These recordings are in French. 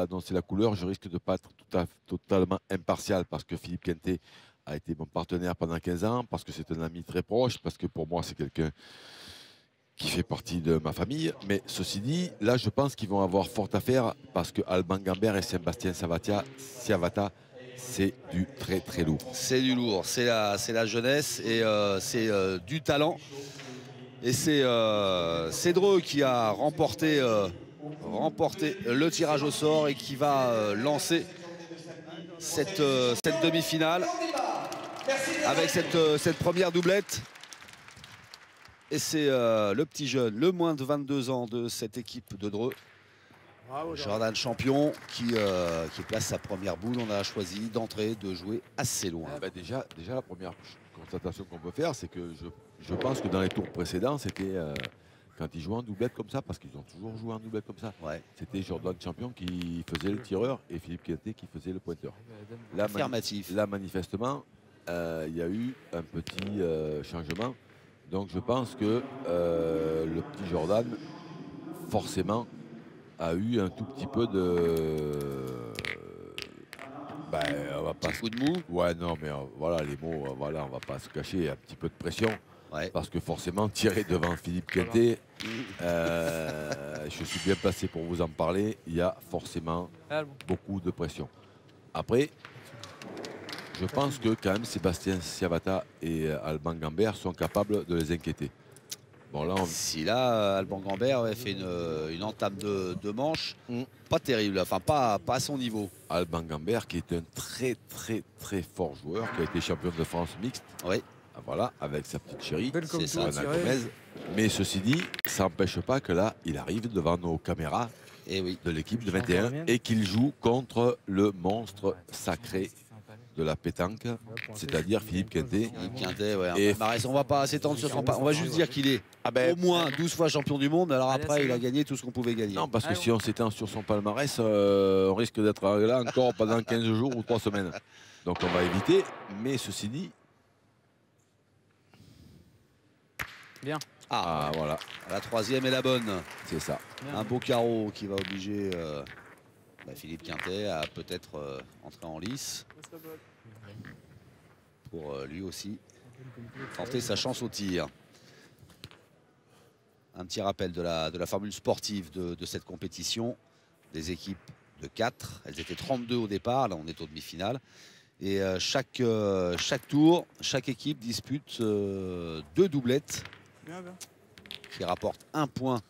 annoncé la couleur, je risque de ne pas être totalement impartial parce que Philippe Quintet a été mon partenaire pendant 15 ans, parce que c'est un ami très proche, parce que pour moi, c'est quelqu'un qui fait partie de ma famille. Mais ceci dit, là, je pense qu'ils vont avoir fort à faire parce que Alban Gambert et Sébastien Siavata, c'est du très très lourd. C'est du lourd, c'est la jeunesse et c'est du talent. Et c'est Dreux qui a remporté le tirage au sort et qui va lancer cette demi-finale avec cette première doublette. Et c'est le petit jeune, le moins de 22 ans de cette équipe de Dreux, Jordan Champion, qui place sa première boule. On a choisi d'entrer, de jouer assez loin. Déjà, la première constatation qu'on peut faire, c'est que je pense que dans les tours précédents, c'était quand ils jouaient en doublette comme ça, parce qu'ils ont toujours joué en doublette comme ça, ouais. C'était Jordan Champion qui faisait le tireur et Philippe Quintet qui faisait le pointeur. Affirmatif. Là, manifestement, il y a eu un petit changement. Donc je pense que le petit Jordan, forcément, a eu un tout petit peu de... on va pas... Petit coup de mou. Ouais, non, mais voilà, les mots, voilà, on va pas se cacher, un petit peu de pression. Ouais. Parce que forcément, tirer devant Philippe Quintet, je suis bien placé pour vous en parler, il y a forcément beaucoup de pression. Après, je pense que quand même Sébastien Siavata et Alban Gambert sont capables de les inquiéter. Bon, là, Si là, Alban Gambert fait une entame de manche, pas terrible, enfin pas à son niveau. Alban Gambert qui est un très très très fort joueur, qui a été champion de France mixte. Oui. Voilà, avec sa petite chérie, c'est ça. Mais ceci dit, ça n'empêche pas que là, il arrive devant nos caméras de l'équipe de 21 et qu'il joue contre le monstre sacré de la pétanque, c'est-à-dire Philippe Quintet. Philippe Quintet, ouais. Et on va pas s'étendre sur son pas. On va juste dire qu'il est au moins 12 fois champion du monde. Alors après, il a gagné tout ce qu'on pouvait gagner. Non, parce que si on s'étend sur son palmarès, on risque d'être là encore pendant 15 jours ou 3 semaines. Donc on va éviter. Mais ceci dit... Bien. Ah, voilà. La troisième est la bonne. C'est ça. Bien. Un beau carreau qui va obliger Philippe Quintet à peut-être entrer en lice. Pour lui aussi tenter sa chance au tir. Un petit rappel de la formule sportive de cette compétition. Des équipes de 4. Elles étaient 32 au départ. Là, on est au demi-finale. Et chaque tour, chaque équipe dispute 2 doublettes qui rapportent 1 point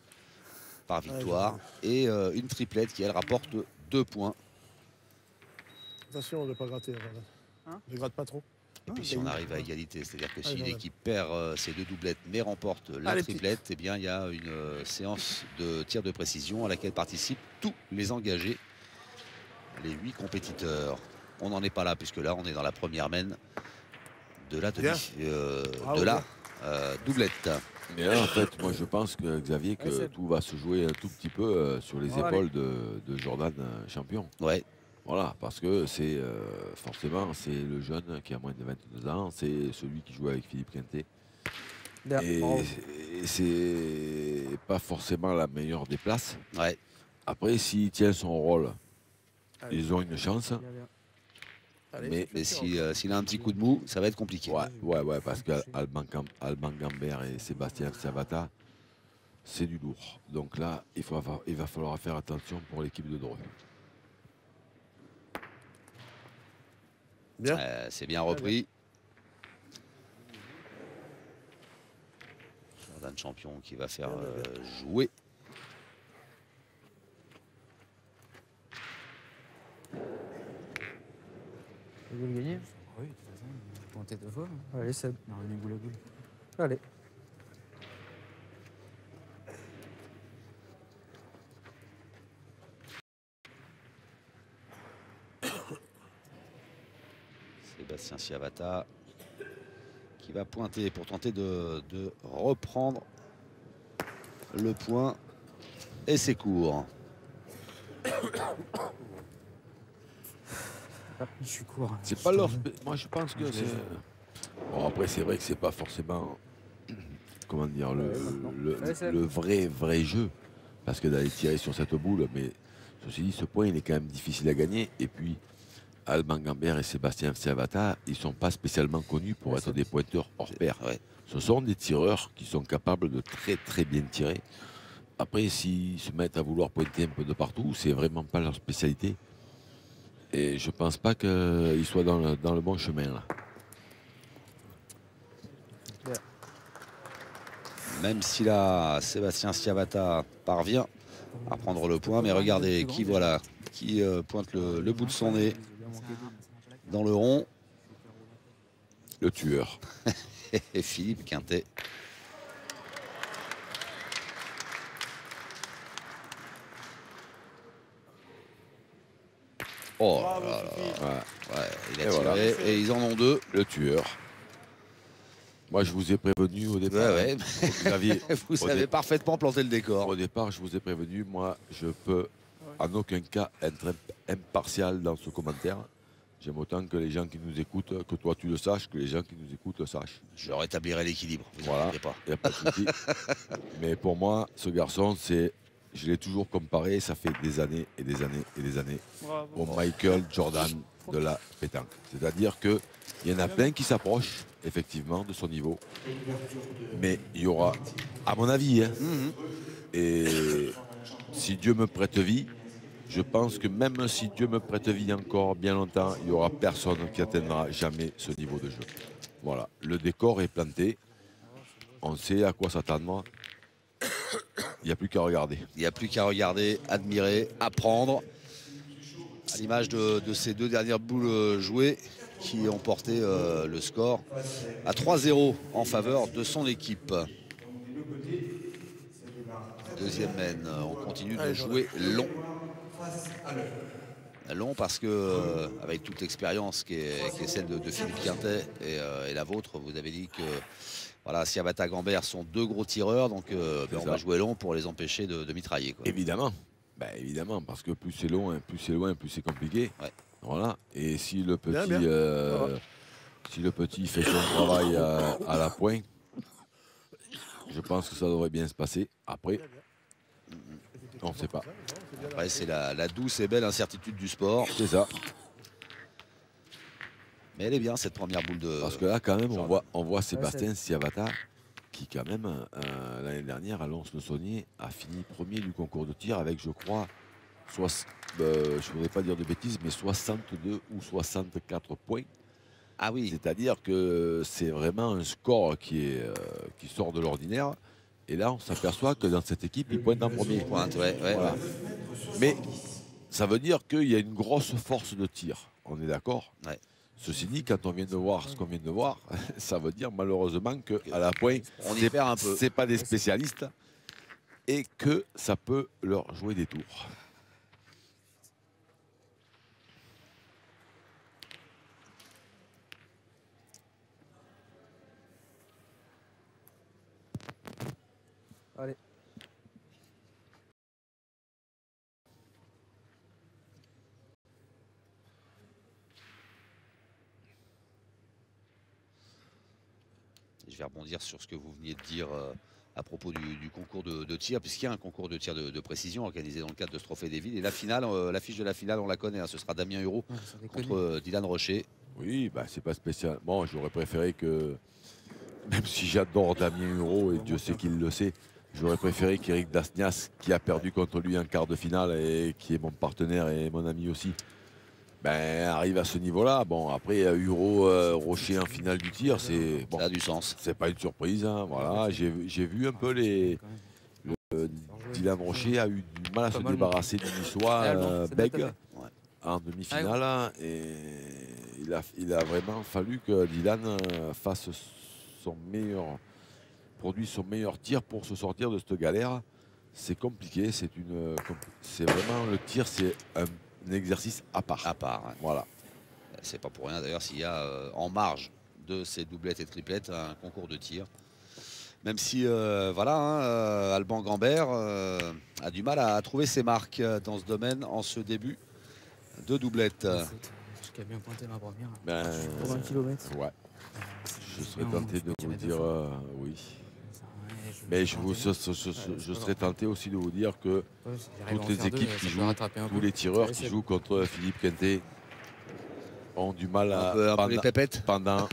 par victoire et une triplette qui, elle, rapporte 2 points. Attention de ne pas gratter. Ne gratte pas trop. Et puis si on arrive à égalité, c'est-à-dire que si une équipe perd ses 2 doublettes mais remporte la triplette, eh bien, il y a une séance de tir de précision à laquelle participent tous les engagés, les 8 compétiteurs. On n'en est pas là, puisque là, on est dans la première main de la doublette. Mais là, en fait, moi, je pense que Xavier, que tout va se jouer un tout petit peu sur les épaules de Jordan Champion. Ouais. Voilà, parce que c'est forcément, c'est le jeune qui a moins de 22 ans, c'est celui qui joue avec Philippe Quintet. Et c'est pas forcément la meilleure des places. Ouais. Après, s'il tient son rôle, ils ont une chance. Mais s'il a un petit coup de mou, ça va être compliqué. Ouais, parce qu'Alban Gambert et Sébastien Siavata, c'est du lourd. Donc là, il va falloir faire attention pour l'équipe de Dreux. C'est bien repris. Jordan Champion qui va faire jouer. Vous le gagnez? Oui, de toute façon, comptez 2 fois. Allez, Seb. Non, on est boule à boule. Allez. Sébastien Siavata qui va pointer pour tenter de reprendre le point. Et c'est court. Je suis court. C'est pas leur... Moi, je pense que c'est... Bon, après, c'est vrai que c'est pas forcément... Comment dire, le vrai jeu. Parce que d'aller tirer sur cette boule, mais Ceci dit, ce point, il est quand même difficile à gagner. Et puis, Alban Gambert et Sébastien Sciavata, ils ne sont pas spécialement connus pour être des pointeurs hors pair. Ouais. Ce sont des tireurs qui sont capables de très très bien tirer. Après, s'ils se mettent à vouloir pointer un peu de partout, c'est vraiment pas leur spécialité. Et je pense pas qu'ils soient dans le bon chemin là. Même si là, Sébastien Sciavata parvient à prendre le point. Mais regardez qui voilà, qui pointe le bout de son nez dans le rond. Le tueur. Et Philippe Quintet. Oh là là là. Ouais, il a tiré voilà. et ils en ont deux. Le tueur. Moi, je vous ai prévenu au départ. Ouais. Vous avez dé- parfaitement planté le décor. Au départ, je vous ai prévenu. Moi, je peux en aucun cas être impartial dans ce commentaire. J'aime autant que les gens qui nous écoutent, que toi tu le saches, que les gens qui nous écoutent le sachent. Je rétablirai l'équilibre. Vous Voilà, inquiétez pas. il n'y a pas de souci. Mais pour moi, ce garçon, je l'ai toujours comparé, ça fait des années et des années et des années, au Michael Jordan de la pétanque. C'est-à-dire qu'il y en a plein qui s'approchent, effectivement, de son niveau. Mais il y aura, à mon avis, hein, et si Dieu me prête vie, je pense que même si Dieu me prête vie encore bien longtemps, il n'y aura personne qui atteindra jamais ce niveau de jeu. Voilà, le décor est planté. On sait à quoi s'attendre. Il n'y a plus qu'à regarder. Il n'y a plus qu'à regarder, admirer, apprendre. À l'image de ces deux dernières boules jouées qui ont porté le score à 3-0 en faveur de son équipe. Deuxième mène, on continue de jouer long. Long parce que avec toute l'expérience qui est celle de Philippe Quintet et la vôtre, vous avez dit que voilà, Sciavata, Gambert sont deux gros tireurs, donc on va jouer long pour les empêcher de mitrailler, quoi. Évidemment. Ben, évidemment, parce que plus c'est loin, plus c'est compliqué. Ouais. Voilà. Et si le petit, Bien. si le petit fait son travail à la pointe, je pense que ça devrait bien se passer. Après, on ne sait pas. Après, c'est la douce et belle incertitude du sport. C'est ça. Mais elle est bien, cette première boule de... Parce que là, quand même, on voit Sébastien Sciavata, qui, quand même, l'année dernière, à Lons-le-Saunier, a fini premier du concours de tir avec, je crois, je ne voudrais pas dire de bêtises, mais 62 ou 64 points. Ah oui, C'est-à-dire que c'est vraiment un score qui sort de l'ordinaire. Et là, on s'aperçoit que dans cette équipe, il pointe en premier. pointe, ouais. Voilà. Mais ça veut dire qu'il y a une grosse force de tir. On est d'accord? Ouais. Ceci dit, quand on vient de voir ce qu'on vient de voir, ça veut dire malheureusement qu'à la pointe, On y perd un peu. c'est pas des spécialistes et que ça peut leur jouer des tours. Allez. Je vais rebondir sur ce que vous veniez de dire à propos du concours de tir, puisqu'il y a un concours de tir de précision organisé dans le cadre de ce Trophée des Villes. Et la finale, l'affiche de la finale, on la connaît, hein, ce sera Damien Hureau contre Dylan Rocher. Oui, bah, c'est pas spécial. Bon, j'aurais préféré que, même si j'adore Damien Hureau, et Dieu sait qu'il le sait, j'aurais préféré qu'Éric Dasnias, qui a perdu contre lui en quart de finale et qui est mon partenaire et mon ami aussi, ben, arrive à ce niveau-là. Bon, après, Hureau, Rocher en finale du tir, c'est bon, Ça a du sens. c'est pas une surprise. Hein, voilà, j'ai vu un peu Dylan Rocher a eu du mal à se débarrasser du Niçois Bègue en demi-finale. Hein, et il a vraiment fallu que Dylan fasse produise son meilleur tir pour se sortir de cette galère. C'est compliqué, c'est vraiment le tir, c'est un exercice à part. À part, ouais. Voilà. C'est pas pour rien d'ailleurs s'il y a en marge de ces doublettes et triplettes un concours de tir. Même si voilà, hein, Alban Gambert a du mal à trouver ses marques dans ce domaine en ce début de doublette. Qui a bien pointé ma première. Ben, Pour 20 km. ouais. Je serais tenté de vous dire oui. Mais je serais tenté aussi de vous dire que toutes les équipes qui jouent, tous les tireurs qui jouent contre Philippe Quintet ont du mal un peu les pépettes. Pendant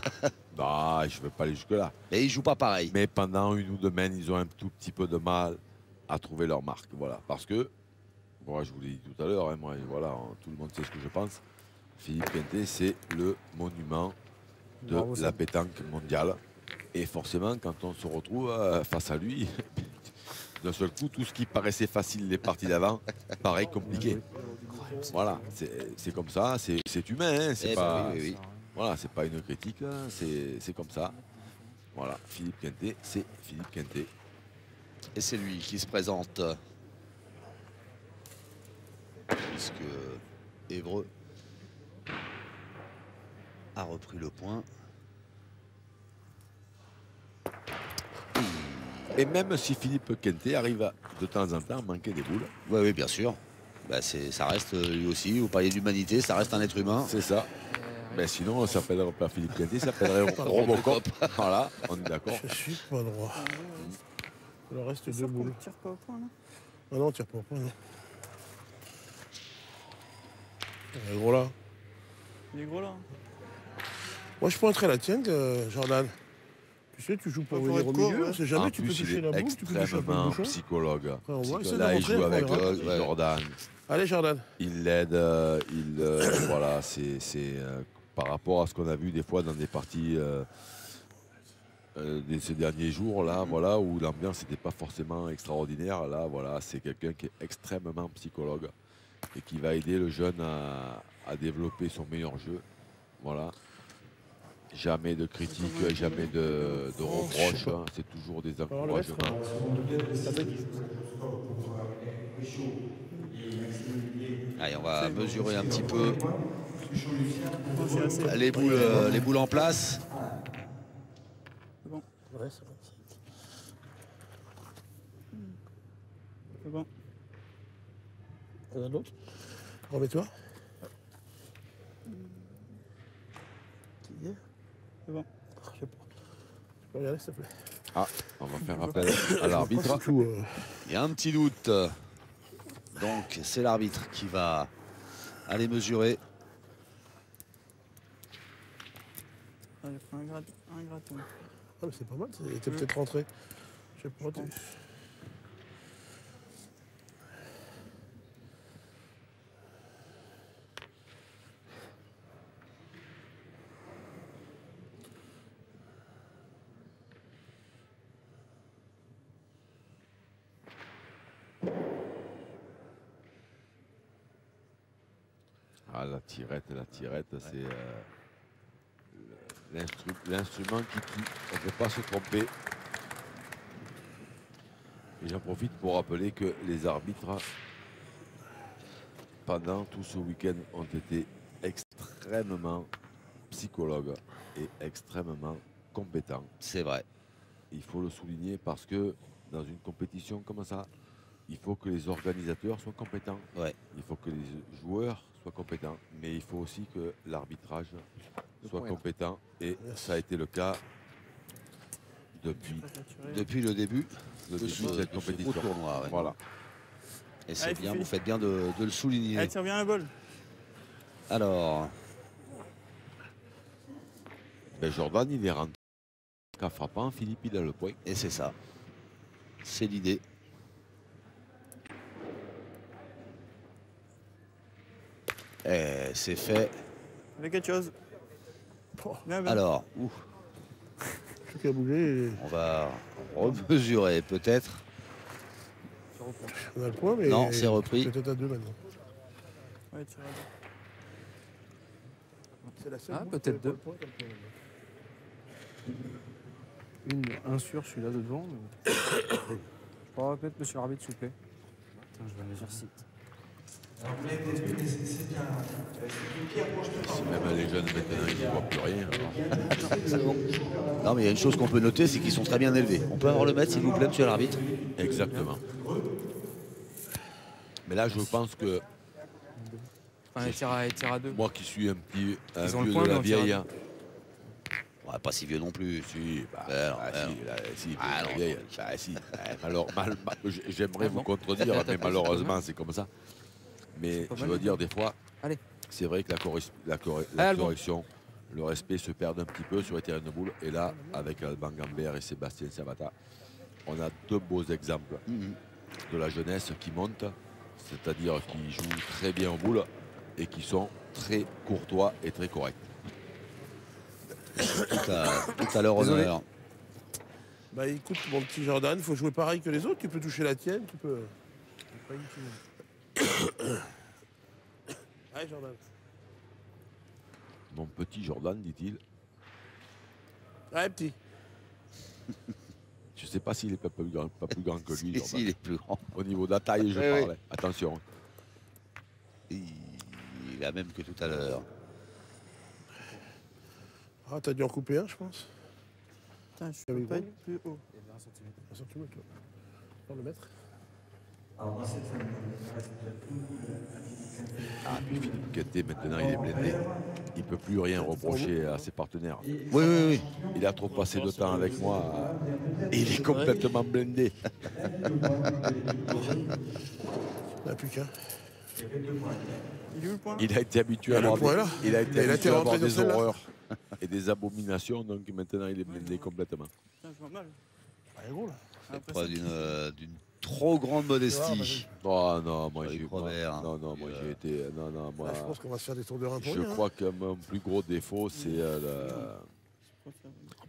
bah, je ne veux pas aller jusque-là. Mais ils jouent pas pareil. Mais pendant une ou deux semaines, ils ont un tout petit peu de mal à trouver leur marque. Voilà. Parce que, bon, je vous l'ai dit tout à l'heure, hein, moi, voilà, tout le monde sait ce que je pense. Philippe Quintet, c'est le monument de la pétanque mondiale. Et forcément, quand on se retrouve face à lui, d'un seul coup, tout ce qui paraissait facile les parties d'avant paraît compliqué. Voilà, c'est comme ça, c'est humain, hein, c'est pas, oui. Voilà, c'est pas une critique, c'est comme ça. Voilà, Philippe Quintet, c'est Philippe Quintet. Et c'est lui qui se présente. Puisque Évreux a repris le point. Et même si Philippe Quintet arrive de temps en temps à manquer des boules. Oui, bien sûr. Bah, ça reste lui aussi, vous parliez d'humanité, ça reste un être humain. C'est ça. Mais sinon, on ne s'appellerait pas Philippe Quintet, ça s'appellerait Robocop. Voilà, on est d'accord. Je suis pas droit. Il en reste 2 boules. Tu tires pas au point là? Ah non, on tire pas au point, non. Le gros là. Il est gros là. Moi, je pointerais la tienne, Jordan. Tu sais, tu joues pour venir au milieu, on sait jamais, tu peux toucher la boule, tu peux toucher un peu le extrêmement bouchon. psychologue. On voit, essaie de Là, il rentrer, joue après, avec on verra. Jordan. Allez, Jordan. Il l'aide, voilà, c'est par rapport à ce qu'on a vu des fois dans des parties ces derniers jours, là, voilà, où l'ambiance n'était pas forcément extraordinaire. Là, voilà, c'est quelqu'un qui est extrêmement psychologue et qui va aider le jeune à développer son meilleur jeu. Voilà. Jamais de critique, jamais de reproches, hein. C'est toujours des encouragements. Allez, on va mesurer un petit peu les boules en place. Bon. Ouais, c'est bon. C'est bon. Il y en a d'autres. Remets-toi. C'est bon. Je sais pas. Tu peux regarder, s'il te plaît. Ah, on va faire appel à l'arbitre. Il y a un petit doute. Donc, c'est l'arbitre qui va aller mesurer. Allez, prends un gratin. Ah, mais c'est pas mal, t'es peut-être rentré. Je sais pas. Ah, la tirette, c'est l'instrument qui tue. On ne peut pas se tromper. Et j'en profite pour rappeler que les arbitres, pendant tout ce week-end, ont été extrêmement psychologues et extrêmement compétents. C'est vrai. Il faut le souligner parce que dans une compétition comme ça, il faut que les organisateurs soient compétents. Ouais. Il faut que les joueurs soient compétents. Mais il faut aussi que l'arbitrage soit compétent. Et ça a été le cas depuis le début de de cette compétition. Tournoi, ouais. Voilà. Et c'est Allez, bien, Fifi. vous faites bien de le souligner. Allez, tire bien la balle. Alors, Jordan, il est rentré qu'à frappant. Philippe, il a le point. et c'est ça. C'est l'idée. Et c'est fait. Avec quelque chose. Bien, bien. Alors, Je sais qu'il a bougé. on va remesurer peut-être. On a le point, mais. Non, c'est repris. Peut-être à 2 maintenant. Ouais, tire à C'est la seule Ah, boule peut-être qui avait 2. pas le point, comme Un sur celui-là de devant. Mais... je pourrais remettre monsieur l'arbitre, s'il vous plaît. Attends, je vais mesure site. Si même les jeunes maintenant, ils ne voient plus rien. Alors. Non, mais il y a une chose qu'on peut noter, c'est qu'ils sont très bien élevés. On peut avoir le mètre, s'il vous plaît, monsieur l'arbitre? Exactement. Mais là, je pense que Enfin, il tire à 2. moi qui suis un Ils ont le vieux point, de mais la on tire à vieille, deux. Ouais, pas si vieux non plus. Si, bah, Ben non, bah, ben si, non. là, si, Ah, non, vieille, non. bah, si. J'aimerais Ah vous bon. contredire, mais malheureusement, c'est comme ça. Mais pas je mal, veux les dire, gars. des fois, Allez. c'est vrai que la Alban. correction, le respect se perd un petit peu sur les terrains de boule. Et là, avec Alban Gambert et Sébastien Savata, on a deux beaux exemples de la jeunesse qui monte, c'est-à-dire qui jouent très bien au boule et qui sont très courtois et très corrects. Tout à leur Désolé. honneur. Bah écoute, mon petit Jordan, il faut jouer pareil que les autres. Tu peux toucher la tienne, tu peux. Pas inutile. Allez, Jordan. Mon petit Jordan, dit-il. Allez, petit. Je ne sais pas s'il est pas plus grand que lui, Jordan. Ici, il est plus grand. Au niveau de la taille, je Oui, oui. parlais. Attention. Il a même que tout à l'heure. Ah, t'as dû en couper un, je pense. Putain, je Avec peux pas vous. être plus haut. Il y avait 1 centimètre. Un centimètre, toi. Pour le mettre. Ah, puis Philippe Quintet, maintenant, il est blindé. Il ne peut plus rien reprocher à ses partenaires. Oui, oui, oui. Il a trop passé de temps avec moi. Et il est complètement blindé. Il n'y a plus qu'un. Il est où le point? Il a été habitué à Le avoir point est là. il a été Il a été habitué à avoir rentré dans des celle-là. horreurs et des abominations. Donc maintenant, il est blindé complètement. Putain, je vois mal. Ah, il est gros, là. Faites preuve d'une trop grande modestie. Oh non, moi Avec j'ai Robert, hein. moi j'ai été. Non, moi. Là, je pense qu'on va se faire des tours de rein pour Je lui, hein. crois que mon plus gros défaut, c'est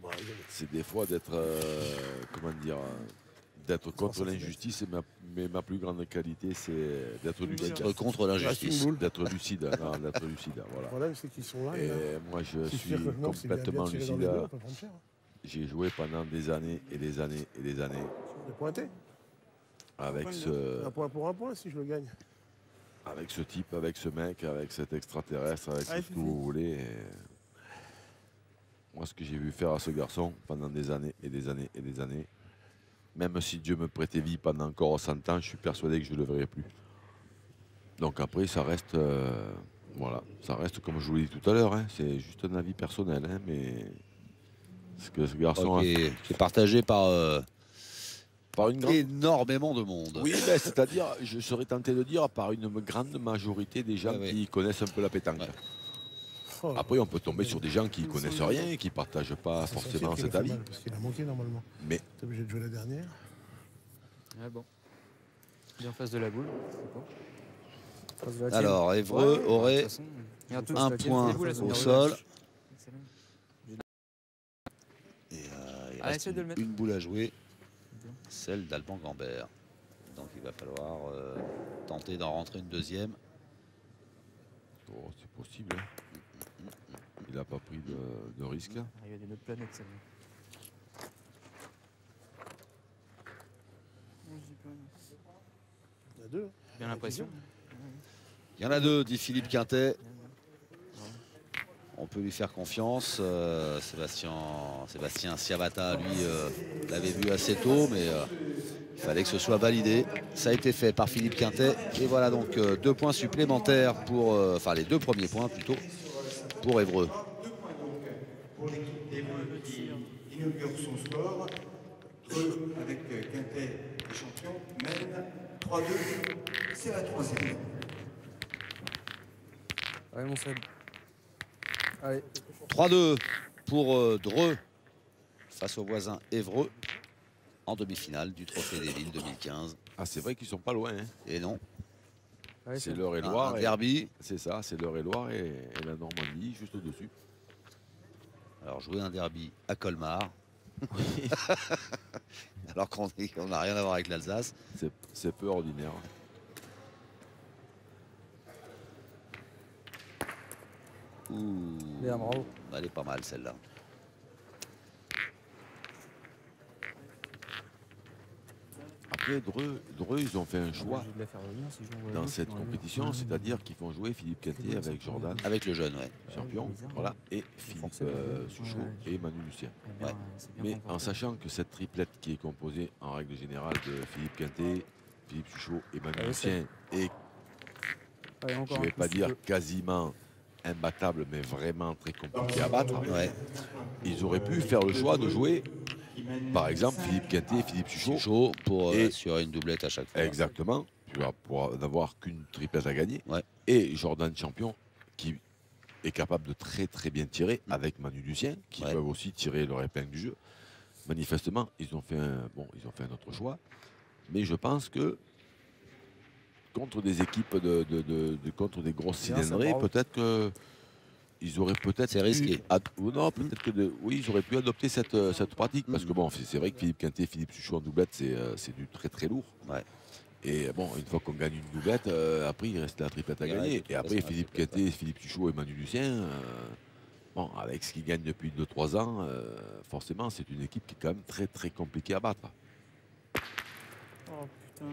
Bah, c'est des fois d'être, comment dire, d'être contre l'injustice. Mais ma plus grande qualité, c'est d'être lucide. D'être contre l'injustice. boule. D'être lucide, non, d'être lucide, Le voilà. problème, c'est qu'ils sont là. et là. Et moi, je Si suis tu tires que je monte, c'est bien complètement de tirer dans lucide. les deux, on peut prendre cher, hein. J'ai joué pendant des années et des années et des années J'ai pointé. avec Un point pour un point si je le gagne. avec ce type, avec ce mec, avec cet extraterrestre, avec Allez, tout ce que Fifi. vous voulez. Et moi, ce que j'ai vu faire à ce garçon pendant des années et des années et des années, même si Dieu me prêtait vie pendant encore 100 ans, je suis persuadé que je ne le verrai plus. Donc après, ça reste, voilà, ça reste comme je vous l'ai dit tout à l'heure, hein, c'est juste un avis personnel, hein, mais ce que ce garçon Ok, a qui est partagé par par une grande... énormément de monde. Oui, ben, c'est-à-dire, je serais tenté de dire, par une grande majorité des gens Ouais, ouais. qui connaissent un peu la pétanque. Ouais. Oh, Après, on peut tomber sur des gens qui ne connaissent rien et qui ne partagent pas c'est forcément Saint-Cyr qui cet m'a fait avis. mal, parce qu'il a manqué normalement. Mais T'es obligé de jouer la dernière. Ouais, bon. Bien en face de la boule. c'est bon. En face de la tienne. Alors, Évreux Ouais, de aurait toute façon, regarde tous, un la tienne, point c'est les boules, elles sont au bien sol. relâches. Excellent. Et, il Allez, reste essaie de le mettre. une boule à jouer, Bien. celle d'Alban Gambert. Donc il va falloir tenter d'en rentrer une deuxième. oh, c'est possible. Hein. Il n'a pas pris de risque. Ah, il y a des autres planètes, celle-là. Non, je dis pas. Il y en a deux. Bien l'impression. Il y en a deux, dit Philippe Quintet. On peut lui faire confiance. Sébastien Ciabatta, lui, l'avait vu assez tôt, mais il fallait que ce soit validé. Ça a été fait par Philippe Quintet. Et voilà donc 2 points supplémentaires pour, enfin les 2 premiers points plutôt, pour Évreux. Pour l'équipe d'Évreux qui inaugure son score, Dreux avec Quintet le champion mène 3-2, c'est la troisième. Allez, mon Seb. Allez. 3-2 pour Dreux face au voisin Évreux en demi-finale du Trophée des Villes 2015. Ah, c'est vrai qu'ils sont pas loin. Hein. Et non, Allez, C'est Seb. l'Eure-et-Loire. un derby. C'est ça, c'est l'Eure-et-Loire et la Normandie juste au-dessus. Alors jouer un derby à Colmar. Alors qu'on n'a rien à voir avec l'Alsace. C'est peu ordinaire. Ouh, Bien, bravo. elle est pas mal celle-là. Après, Dreux, ils ont fait un choix Je vais la faire revenir si je l'envoie dans gauche, cette dans la compétition, gauche. c'est-à-dire qu'ils font jouer Philippe Quintet avec Jordan, Avec le jeune, ouais. champion, voilà, et Philippe Suchot et Manu Lucien. Eh bien, Ouais. c'est bien Mais comporté. en sachant que cette triplette qui est composée en règle générale de Philippe Quintet, Philippe Suchot et Manu Ah oui, Lucien, et Allez, je encore ne un vais coup, pas si tu dire veux. quasiment imbattable, mais vraiment très compliqué à battre. Ouais. Ils auraient pu faire le choix de jouer, par exemple, Philippe Quintet et Philippe Suchot. Chaud pour Et- assurer une doublette à chaque fois. Exactement, pour n'avoir qu'une triplette à gagner. Ouais. Et Jordan Champion, qui est capable de très très bien tirer, avec Manu Lucien, qui Ouais. peuvent aussi tirer leur épingle du jeu. Manifestement, ils ont fait un autre choix. Mais je pense que contre des équipes contre des grosses Bien, ça cylindrées, part. peut-être que ils auraient peut-être C'est risqué. ou non, peut-être que oui, ils auraient pu adopter cette pratique. Parce que bon, c'est vrai que Philippe Quintet, Philippe Suchot en doublette, c'est du très très lourd. Ouais. Et bon, une fois qu'on gagne une doublette, après il reste la triplette à Il gagner. reste de Et toute après façon la Philippe triplette, Quintet, Philippe Suchot et Manu Lucien, bon, avec ce qu'ils gagnent depuis 2-3 ans, forcément c'est une équipe qui est quand même très très compliquée à battre. Oh putain.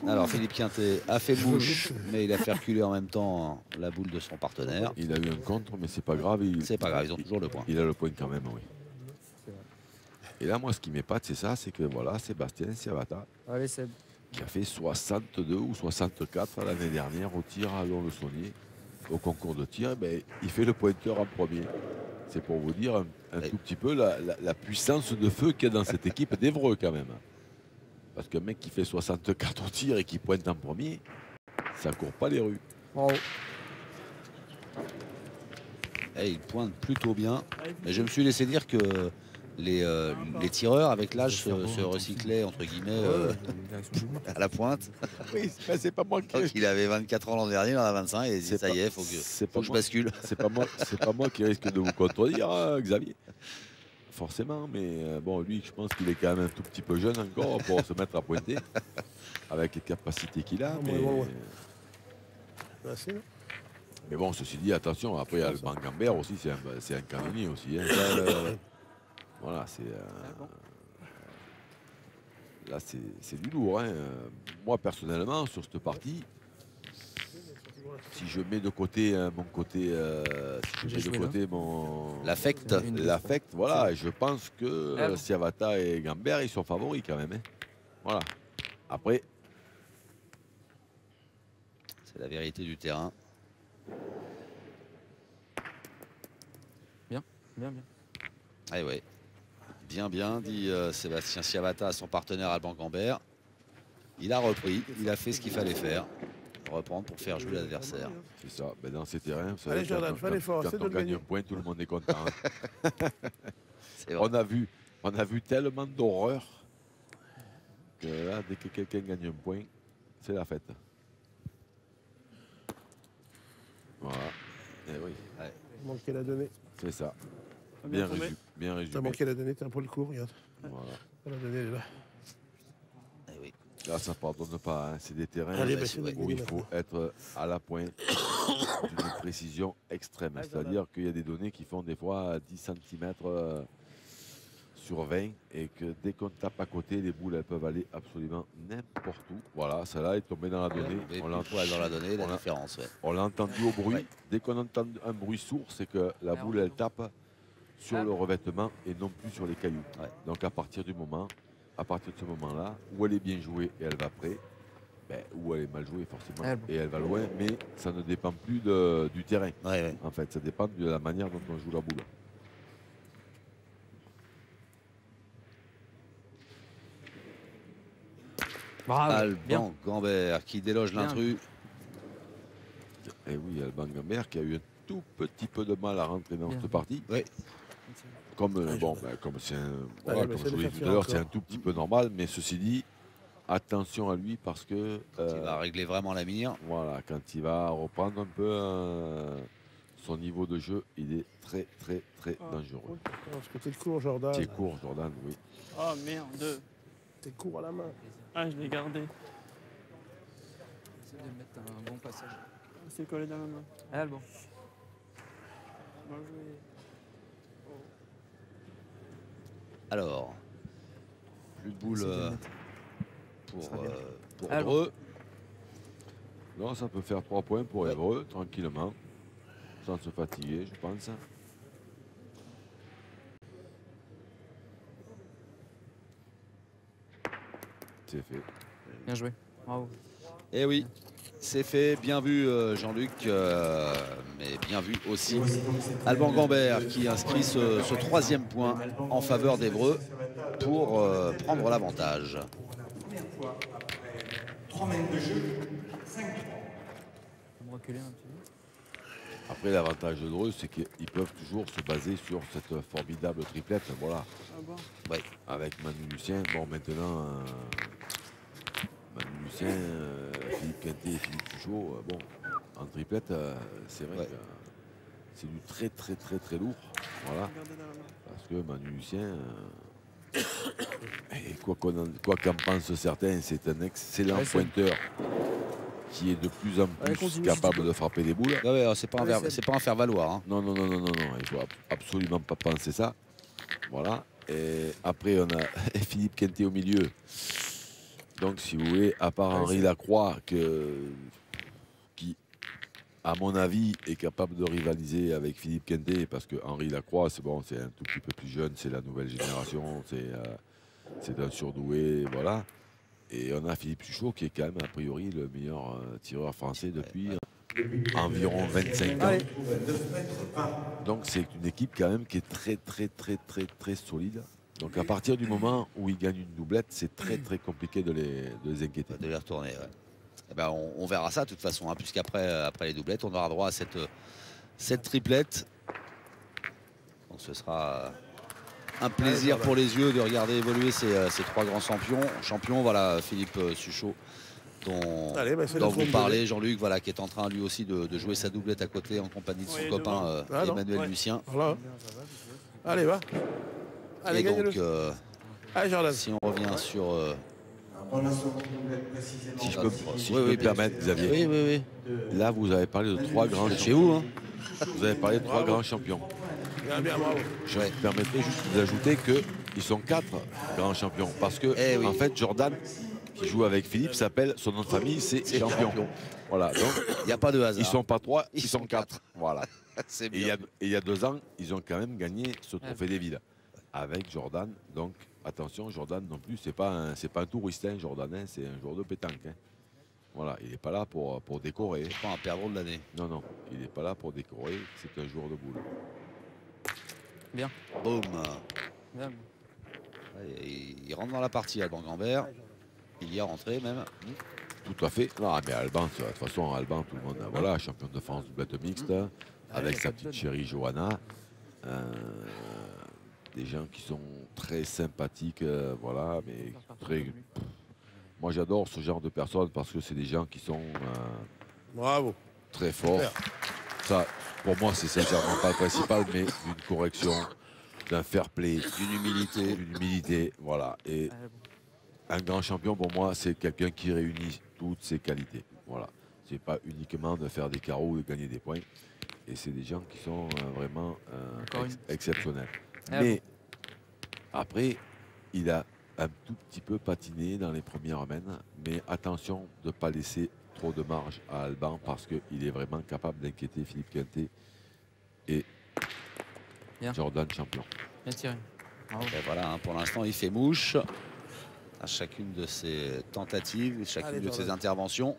Alors Philippe Quintet a fait mouche, mais il a fait reculer en même temps la boule de son partenaire. Il a eu un contre, mais c'est pas grave. C'est pas grave, ils ont toujours le point. Il a le point quand même, oui. C'est vrai. Et là, moi, ce qui m'épate, c'est ça, c'est que voilà, Sébastien Siavata, Allez, Seb. qui a fait 62 ou 64 l'année dernière au tir à Lons-le-Saunier, au concours de tir, ben, il fait le pointeur en premier. C'est pour vous dire un tout petit peu la puissance de feu qu'il y a dans cette équipe d'Evreux quand même. Parce qu'un mec qui fait 64 au tir et qui pointe en premier, ça court pas les rues. Bravo. Et il pointe plutôt bien. Mais je me suis laissé dire que les tireurs, avec l'âge, se recyclaient, entre guillemets, à la pointe. Oui, c'est pas moi qui. Donc, il avait 24 ans l'an dernier, il en a 25, et il dit, C'est ça pas- y est, faut c'est que pas je moi. bascule. C'est pas moi qui risque de vous contredire, hein, Xavier. Forcément, mais bon, lui, je pense qu'il est quand même un tout petit peu jeune encore pour se mettre à pointer, avec les capacités qu'il a. Ouais. Merci, non? Mais bon, ceci dit, attention, après, il y a le Bangambert aussi, c'est un canonnier aussi. Hein. Voilà, là, c'est du lourd. Hein. Moi, personnellement, sur cette partie, si je mets de côté mon côté, si je mets de côté mon L'affect. l'affect, voilà, et je pense que Siavata et Gambert, ils sont favoris quand même. Hein. Voilà. Après, C'est la vérité du terrain. Bien, bien. Ah ouais. Bien, dit Sébastien Siavata à son partenaire Alban Gambert. Il a repris, il a fait ce qu'il fallait faire. Reprendre pour faire jouer l'adversaire. c'est ça. Ben, dans ces terrains, vous savez, Allez, Jordan, fais l'effort, quand essaie de on le gagne gagner. un point, tout le monde est content. Hein. C'est vrai. On a vu tellement d'horreur que là, dès que quelqu'un gagne un point, c'est la fête. Voilà. Et oui, Manqué la donnée. c'est ça. Pas Bien tombé. résumé. Bien T'as résumé. manqué la donnée, t'es un peu le cours, regarde. Voilà. La donnée, elle est là. Eh oui. Là, ça ne pardonne pas. Hein. C'est des terrains Allez, bah, bah, c'est c'est vrai. où il faut être à la pointe d'une précision extrême. C'est-à-dire qu'il y a des données qui font des fois 10 cm sur 20 et que dès qu'on tape à côté, les boules elles peuvent aller absolument n'importe où. Voilà, celle-là est tombée dans la donnée. Mais On plus l'a- le poids dans la donnée, la on l'a- différence. Ouais. on l'a entendu au bruit. Ouais. Dès qu'on entend un bruit sourd, c'est que la boule elle tape sur le revêtement et non plus sur les cailloux. Ouais. Donc à partir de ce moment-là, où elle est bien jouée et elle va près, ben, où elle est mal jouée forcément Elle, bon. et elle va loin, mais ça ne dépend plus du terrain. Ouais. En fait, ça dépend de la manière dont on joue la boule. Bravo. Bien. Alban Gambert qui déloge Bien. l'intrus. Et oui, Alban Gambert qui a eu un tout petit peu de mal à rentrer dans Bien. cette partie. Ouais. Comme, comme c'est un, voilà, Allez, mais comme c'est je vous l'ai le dit tout faire à l'heure, c'est encore. un tout petit peu normal, mais ceci dit, attention à lui parce que Qui va régler vraiment la mire. voilà, quand il va reprendre un peu son niveau de jeu, il est très très très dangereux. Parce que t'es le cours, Jordan. C'est court, Jordan, oui. Oh merde. T'es court à la main. Ah, je l'ai gardé. Essaye de mettre un bon passage. C'est collé dans la main. Allez, bon. Bien joué. Alors, plus de boules Essaye de le mettre. pour Ça va bien. pour Alors. Dreux. Non, ça peut faire 3 points pour Ouais. Évreux, tranquillement, sans se fatiguer, je pense. C'est fait. Bien joué. Bravo. Eh oui, c'est fait. Bien vu Jean-Luc, mais bien vu aussi Alban Gambert qui inscrit ce 3e point en faveur d'Évreux pour prendre l'avantage. Pour la première fois après 3 mètres de jeu, 5-3. On va me reculer un petit peu. Après, l'avantage de Dreux, c'est qu'ils peuvent toujours se baser sur cette formidable triplette. Voilà. Ah bon. Ouais. Avec Manu Lucien. Bon, maintenant, Manu Lucien, Philippe Quintet et Philippe Suchot, bon, en triplette, c'est vrai Ouais. que c'est du très, très, très, très lourd. Voilà. Regardez dans la main. Parce que Manu Lucien, et quoi qu'en pensent certains, c'est un excellent Ouais, c'est- pointeur qui est de plus en plus continue, capable si tu de frapper des boules. Ouais, ouais, c'est pas, Ouais, c'est pas un faire-valoir. Hein. Non, non, non, non, non, non, il faut absolument pas penser ça. Voilà. Et après, on a Philippe Quintet au milieu. Donc, si vous voulez, à part Henri Lacroix, qui, à mon avis, est capable de rivaliser avec Philippe Quintet, parce que Henri Lacroix, c'est bon, c'est un tout petit peu plus jeune, c'est la nouvelle génération, c'est un surdoué, voilà. Et on a Philippe Suchot, qui est quand même, a priori, le meilleur tireur français depuis environ 25 ans. Allez. Donc c'est une équipe quand même qui est très très très très très solide. Donc à partir du moment où ils gagnent une doublette, c'est très très compliqué de les inquiéter. De les retourner. Ouais. Eh ben, on verra ça de toute façon, hein, puisqu'après après les doublettes, on aura droit à cette triplette. Donc ce sera un plaisir pour les yeux de regarder évoluer ces 3 grands champions. Voilà, Philippe Suchot, dont, Allez, bah, c'est dont le vous tour de parlez, Jean-Luc, voilà, qui est en train lui aussi de jouer sa doublette à côté en compagnie de son Ouais, copain Ah, non. Emmanuel Ouais. Lucien. Voilà. Bien, ça va, c'est sûr. Allez, va. Allez, Et gagne-le. donc, Allez, Jordan. si on revient sur... On a sorti précisément. Si je peux, si Oui, je peux oui, me bien permettre, Xavier, oui, oui, oui. là vous avez parlé de 3 grands Chez champions. vous, hein. Vous avez parlé de 3 grands champions. Bien, bien, bravo. Je me permettrai juste de vous ajouter qu'ils sont 4 grands champions. Parce que, Eh oui. en fait, Jordan, qui joue avec Philippe, s'appelle, son nom de famille, c'est Champion. Voilà, donc Il n'y a pas de hasard. ils sont pas 3, Ils ils sont sont 4. Voilà. C'est Et bien. il y a 2 ans, ils ont quand même gagné ce trophée des villes avec Jordan. Donc attention, Jordan non plus, c'est pas un touriste, hein, Jordan, hein, c'est un joueur de pétanque. Hein. Voilà, il n'est pas là pour décorer. Pas un perdreau de l'année. Non, non, il n'est pas là pour décorer, c'est un joueur de boule. Boum. Bien. Allez, il rentre dans la partie, Alban Gambert. Il y est rentré même. Tout à fait. Non, mais Alban, de toute façon, Alban, tout le monde, voilà, champion de France doublette mixte, avec sa petite chérie Johanna. Des gens qui sont très sympathiques, voilà, mais très... Moi, j'adore ce genre de personnes parce que c'est des gens qui sont Bravo. très forts. Ça, pour moi, c'est sincèrement pas le principal, mais d'une correction, d'un fair play, d'une humilité, voilà. Et un grand champion, pour moi, c'est quelqu'un qui réunit toutes ses qualités. Voilà. C'est pas uniquement de faire des carreaux ou de gagner des points. Et c'est des gens qui sont vraiment exceptionnels. Mais après, il a un tout petit peu patiné dans les premières semaines. Mais attention de ne pas laisser trop de marge à Alban parce qu'il est vraiment capable d'inquiéter Philippe Quintet et Jordan Champion. Bien tiré. Bravo. Et voilà, hein, pour l'instant, il fait mouche à chacune de ses tentatives, chacune Allez, de ses Jordan. interventions.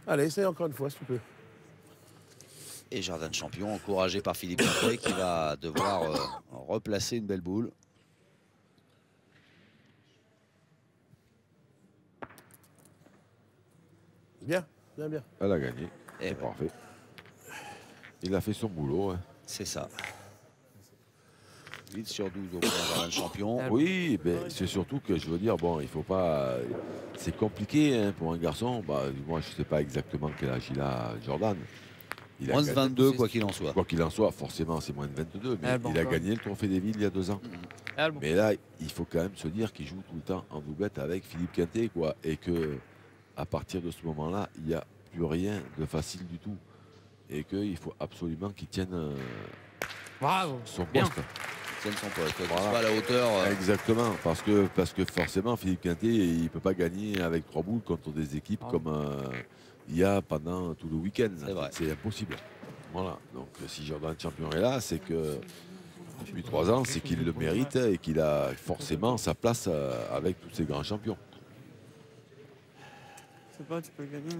Allez, essaye encore une fois, si tu peux. Et Jordan Champion, encouragé par Philippe Quintet, qui va devoir replacer une belle boule. Bien, bien, bien. Elle a gagné. Et C'est ouais, parfait. Il a fait son boulot. Hein. c'est ça. 8 sur 12 au point Jordan Champion. Oui, ben, c'est surtout que je veux dire, bon, il faut pas. C'est compliqué hein, pour un garçon. Bah, moi, je ne sais pas exactement quel âge il a, Jordan. Il a Moins de gagné- 22, quoi qu'il en soit. Quoi qu'il en soit, forcément, c'est moins de 22, mais Ah, bon, il a encore. gagné le Trophée des Villes il y a 2 ans. Alban. Mais là, il faut quand même se dire qu'il joue tout le temps en doublette avec Philippe Quintet, quoi, et que à partir de ce moment-là, il n'y a plus rien de facile du tout, et qu'il faut absolument qu'il tienne Bravo. son Bien. poste. Il tienne son poste. Qu'il Voilà. soit à la hauteur. Exactement, parce que forcément, Philippe Quintet, il ne peut pas gagner avec 3 boules contre des équipes Ah. comme il y a pendant tout le week-end. C'est vrai. C'est impossible. Voilà. Donc si Jordan Champion est là, c'est que depuis 3 ans, c'est qu'il le mérite et qu'il a forcément sa place avec tous ces grands champions. C'est pas, tu peux gagner.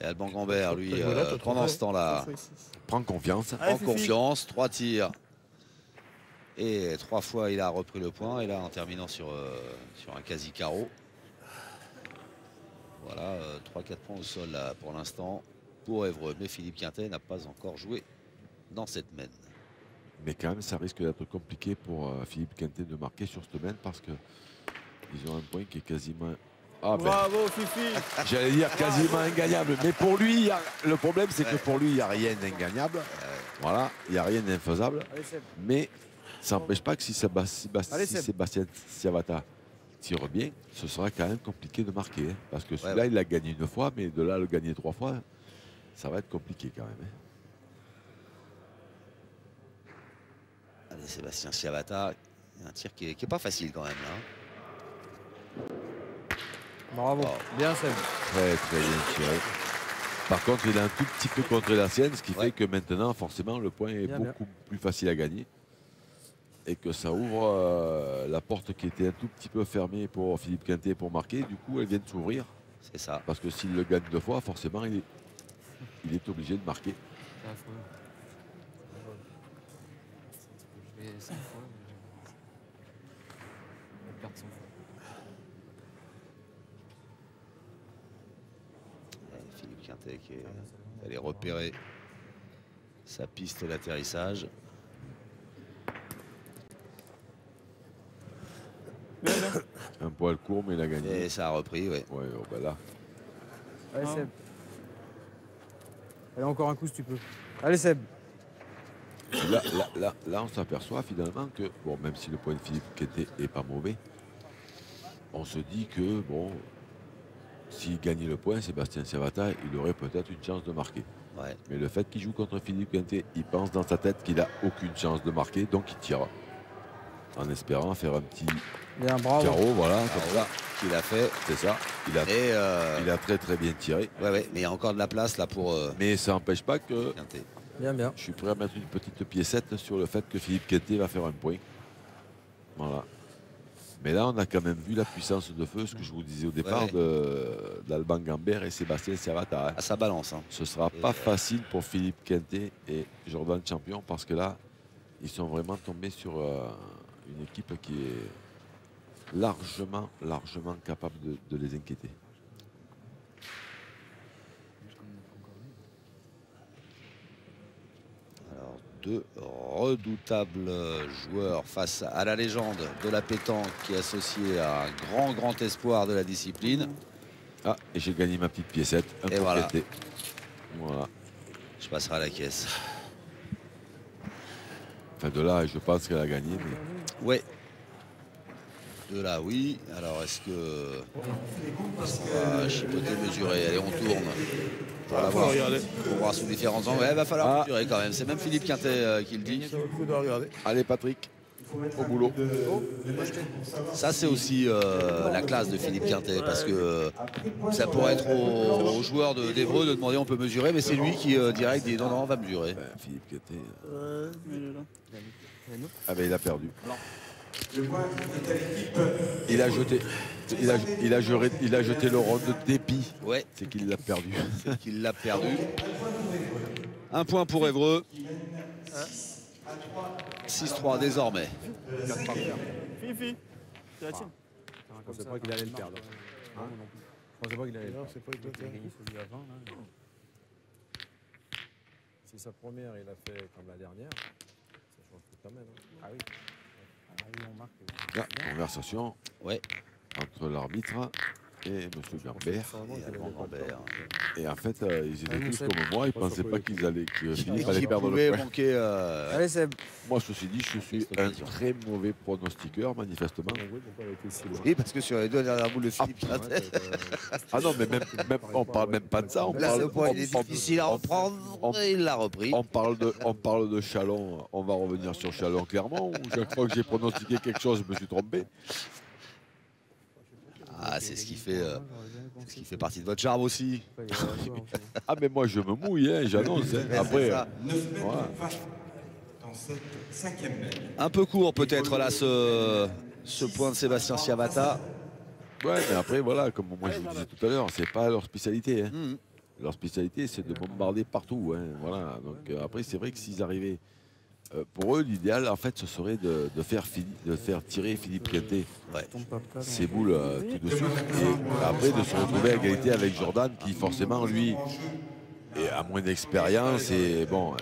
Et Alban Gambert, lui, T'as joué là, t'as pendant trouvé. ce temps-là, 3 x 6. Prends confiance. Allez, en Fifi. confiance, 3 tirs. Et 3 fois, il a repris le point. Et là, en terminant sur un quasi-carreau. Voilà, 3-4 points au sol là, pour l'instant pour Évreux. Mais Philippe Quintet n'a pas encore joué dans cette mène. Mais quand même, ça risque d'être compliqué pour Philippe Quintet de marquer sur cette mène parce que ils ont un point qui est quasiment... Ah ben, Bravo, Fifi. j'allais dire quasiment ingagnable. Mais pour lui, le problème, c'est que pour lui, il n'y a rien d'ingagnable. Voilà, il n'y a rien d'infaisable. Allez, Seb. Mais ça n'empêche pas que si Allez, Seb. Sébastien Siavata tire bien, ce sera quand même compliqué de marquer. Hein, parce que celui-là, Ouais. il l'a gagné une fois, mais de là à le gagner 3 fois, ça va être compliqué quand même. Hein. Allez, Sébastien Siavata, un tir qui est pas facile quand même là. Bravo. Oh. Bien, Seb. Très très bien tiré. Par contre, il a un tout petit peu contré la sienne, ce qui Ouais. fait que maintenant, forcément, le point est Bien, beaucoup plus facile à gagner. Et que ça ouvre la porte qui était un tout petit peu fermée pour Philippe Quintet pour marquer. Du coup, elle vient de s'ouvrir. C'est ça. Parce que s'il le gagne 2 fois, forcément, il est obligé de marquer. C'est affreux. Je vais 5 fois. Je vais perdre 100 fois. Et Philippe Quintet qui est allé repérer sa piste d'atterrissage. Bien, bien. Un poil court, mais il a gagné. Et ça a repris, ouais. Ouais, oh, ben là, Allez, Ah. Seb. Allez, encore un coup si tu peux. Allez, Seb. là, on s'aperçoit finalement que, bon, même si le point de Philippe Quintet n'est pas mauvais, on se dit que, bon, s'il gagnait le point, Sébastien Siavata, il aurait peut-être une chance de marquer. Ouais. Mais le fait qu'il joue contre Philippe Quintet, il pense dans sa tête qu'il n'a aucune chance de marquer, donc il tire. En espérant faire un petit Bien, bravo. carreau, voilà, comme Bravo. ça. Qu'il a fait. C'est ça. Il Et a très très bien tiré. ouais, mais il y a encore de la place là pour Mais ça n'empêche pas que Quintet. Bien, bien. je suis prêt à mettre une petite piécette sur le fait que Philippe Quintet va faire un point. Voilà. Mais là, on a quand même vu la puissance de feu, ce que je vous disais au départ, Ouais. d'Alban Gambert et Sébastien Siavata. À sa balance. Hein. Ce ne sera Et pas facile pour Philippe Quintet et Jordan Champion parce que là, ils sont vraiment tombés sur une équipe qui est largement capable de les inquiéter. Alors, 2 redoutables joueurs face à la légende de la pétanque qui est associée à un grand espoir de la discipline. Ah, et j'ai gagné ma petite piécette. Un Et pour voilà. Quintet. Voilà. Je passerai à la caisse. Enfin, de là, je pense qu'elle a gagné. Mais... Ouais. De là, oui. Alors, est-ce que... On va chipoter, mesurer. Allez, on tourne. Pour la voir. regarder. Pour voir sous différents angles. Ouais, va falloir Ah. mesurer quand même. C'est même Philippe Quintet qui le dit. Ça vaut le coup de regarder. Allez, Patrick, au boulot. Ça, c'est aussi la classe de Philippe Quintet. Parce que ça pourrait être aux joueurs d'Évreux de demander on peut mesurer. Mais c'est lui qui, direct, dit non, on va mesurer. Ben, Philippe Quintet. Il est là. Ah ben, il a perdu. Le point est à l'équipe. Il a jeté. Il a jeté le rond de dépit. Ouais, C'est qu'il l'a perdu. qu'il l'a perdu. Un point pour Évreux. 6-3 désormais. Fifi. C'est la tienne. Je pensais pas qu'il allait le perdre. Hein, moi non plus. Je pensais pas qu'il allait le Non, perdre. c'est pas Il a éclaté. gagné celui à 20. Là. Si sa première, il a fait comme la dernière, ça change tout quand même. Hein. Ah oui. Ah oui, on marque. Là, conversation Ouais, entre l'arbitre et M. Gambert. et Alban Gambert. Et en fait, ils étaient Ah, tous Seb. comme moi. Ils ne pensaient pas que Philippe allait Qui perdre pouvait le point. manquer. Allez, Seb. Moi, ceci dit, je suis un très mauvais pronostiqueur, manifestement. Oui, parce que sur les deux dernières boules de Philippe Quintet, Ah non, mais même, on parle même pas de ça. On là, parle, le point on- il est on- difficile à on- reprendre. on- Et il l'a repris. on parle de Chalon. On va revenir sur Chalon clairement. Ou chaque fois que j'ai pronostiqué quelque chose, je me suis trompé. Ah, c'est ce qui fait partie de votre charme aussi. Ah, mais moi, je me mouille, hein, j'annonce. Hein. Ouais, Après, c'est ça. 9 mètres Voilà. 20 dans cette 5e mène. Un peu court peut-être là ce point de Sébastien Siavata. Ouais, mais après, voilà, comme moi je vous disais tout à l'heure, c'est pas leur spécialité. Hein. Mhm. Leur spécialité, c'est de bombarder partout. Hein. Voilà. Donc après, c'est vrai que s'ils arrivaient, pour eux, l'idéal, en fait, ce serait de faire tirer Philippe Quintet ses boules tout de suite. Et après, de se retrouver à égalité avec Jordan, qui forcément, lui, a moins d'expérience. Et bon,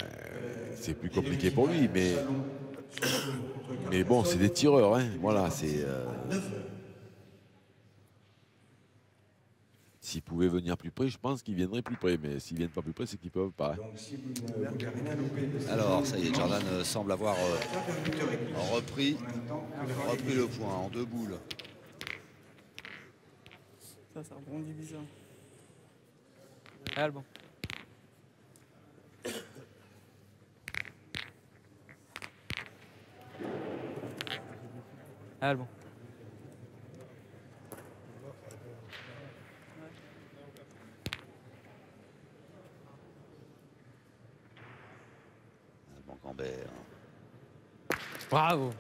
c'est plus compliqué pour lui. Mais bon, c'est des tireurs. Hein. Voilà, c'est... S'ils pouvaient venir plus près, je pense qu'ils viendraient plus près. Mais s'ils viennent pas plus près, c'est qu'ils peuvent pas. Alors, ça y est, Jordan semble avoir repris le point en 2 boules. Ça rebondit bizarre. Alban. Alban. Gambert. Bravo.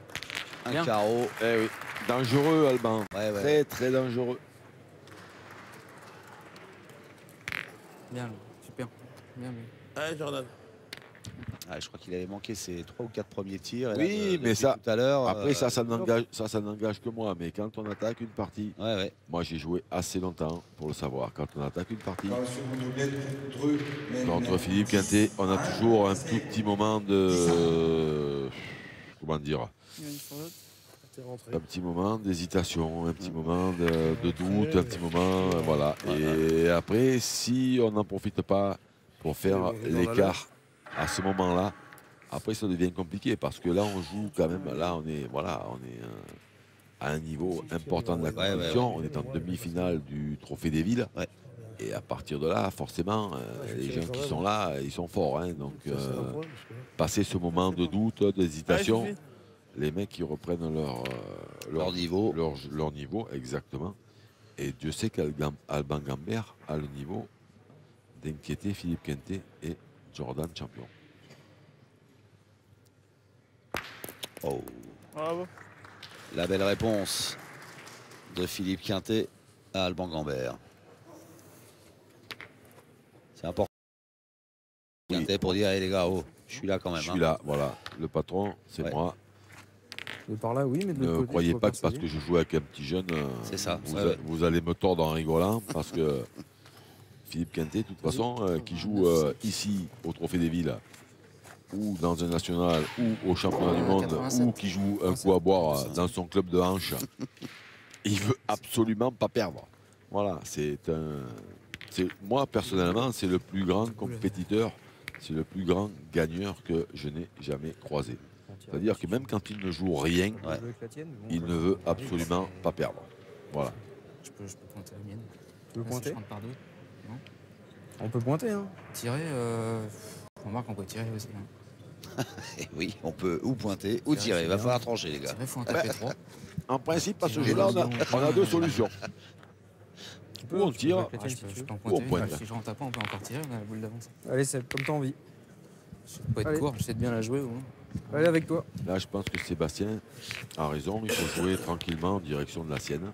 Un Bien. carreau. Eh oui, dangereux, Alban. Ouais, ouais. Très, très dangereux. Bien, super. Bien, bien. Allez, Jordan. Ah, je crois qu'il avait manqué ses 3 ou 4 premiers tirs. Et Oui, là, mais depuis ça- tout à l'heure. Après, ça n'engage que moi. Mais quand on attaque une partie, Ouais. moi j'ai joué assez longtemps pour le savoir. Quand on attaque une partie, Contre contre Philippe Quintet, on a toujours un tout petit moment de... Comment dire? Il y a une sur l'autre. T'es rentré. Un petit moment d'hésitation, un petit moment de doute, un petit moment... voilà. Et après, si on n'en profite pas pour faire l'écart à ce moment-là, après ça devient compliqué parce que là on joue quand même, là on est à un niveau important de la compétition, on est en demi-finale du Trophée des Villes. Ouais. Et à partir de là, forcément, les gens qui sont là, ils sont forts. Hein. Donc passer ce moment de doute, d'hésitation, Allez, les mecs qui reprennent Leur niveau. leur niveau, exactement. Et Dieu sait qu'Alban Gambert a le niveau d'inquiéter Philippe Quintet et Jordan champion. Oh. Bravo. La belle réponse de Philippe Quintet à Alban Gambert. C'est important. Oui. Quintet pour dire, hey, les gars, oh, je suis là quand même. Je suis là, voilà. Le patron, c'est Ouais. moi. De par là, oui, mais de l'autre Ne côté, croyez je vois pas que parce persuadé. que je joue avec un petit jeune, C'est ça. vous, Ouais, ouais. vous allez me tordre en rigolant parce que Philippe Quintet, de toute façon, qui joue ici au Trophée des Villes ou dans un national ou au championnat du monde 87. ou qui joue un coup à boire dans son club de hanche, il veut absolument pas perdre. Voilà, moi personnellement, c'est le plus grand compétiteur, c'est le plus grand gagneur que je n'ai jamais croisé. C'est-à-dire que même quand il ne joue rien, Je veux avec la tienne, mais bon, il quand ne même. veut absolument pas perdre. Voilà. Je peux pointer la mienne. Tu veux Là, si pointer je rentre par deux. On peut pointer, hein. Tirer, remarque, on peut tirer aussi. Hein. Et oui, on peut ou pointer ou tirer. Il va falloir trancher, les gars. Tirer, faut en taper 3. En principe, à ce jeu-là, on a deux solutions. Tu Ou on tire, avec la tienne, si tu Je veux. peux en Ou on pointer. pointe. Si je rentre pas, on peut encore tirer, on a la boule d'avance. Allez, c'est comme t'as envie. Je peux être Allez. court, j'essaie de bien la jouer. Ouais. Allez, avec toi. Là, je pense que Sébastien a raison. Il faut jouer tranquillement en direction de la sienne.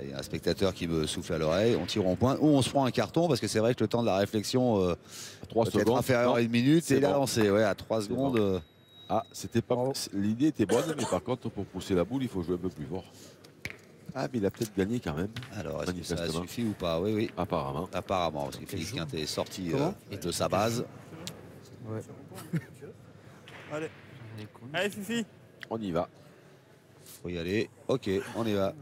Il y a un spectateur qui me souffle à l'oreille. On tire en point ou on se prend un carton parce que c'est vrai que le temps de la réflexion À 3 peut être secondes. inférieur non. à 1 minute. c'est Et là, bon. on sait, ouais, à 3 C'est secondes. bon. Ah, c'était pas. Bravo. L'idée était bonne, mais par contre, pour pousser la boule, il faut jouer un peu plus fort. Ah, mais il a peut-être gagné quand même, Alors, est-ce que ça Manifestement. suffit ou pas? Oui, oui. apparemment. Apparemment, parce que Philippe Quintet est sorti Comment de sa base. Ouais. Allez. Allez, cool. Allez, Fifi. On y va. Faut y aller. Ok, on y va.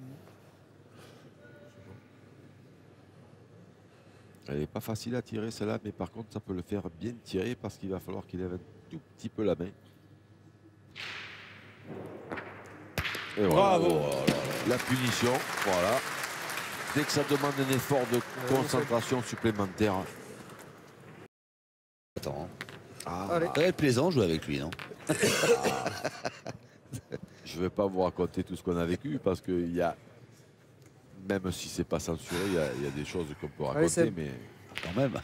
Elle n'est pas facile à tirer celle-là, mais par contre, ça peut le faire bien tirer parce qu'il va falloir qu'il lève un tout petit peu la main. Et voilà. Bravo. La punition, voilà. Dès que ça demande un effort de concentration supplémentaire. Attends. Ah, Allez. Ça va être plaisant de jouer avec lui, non? je ne vais pas vous raconter tout ce qu'on a vécu parce qu'il y a, même si c'est pas censuré, il y a des choses qu'on peut raconter, Seb. mais Quand même.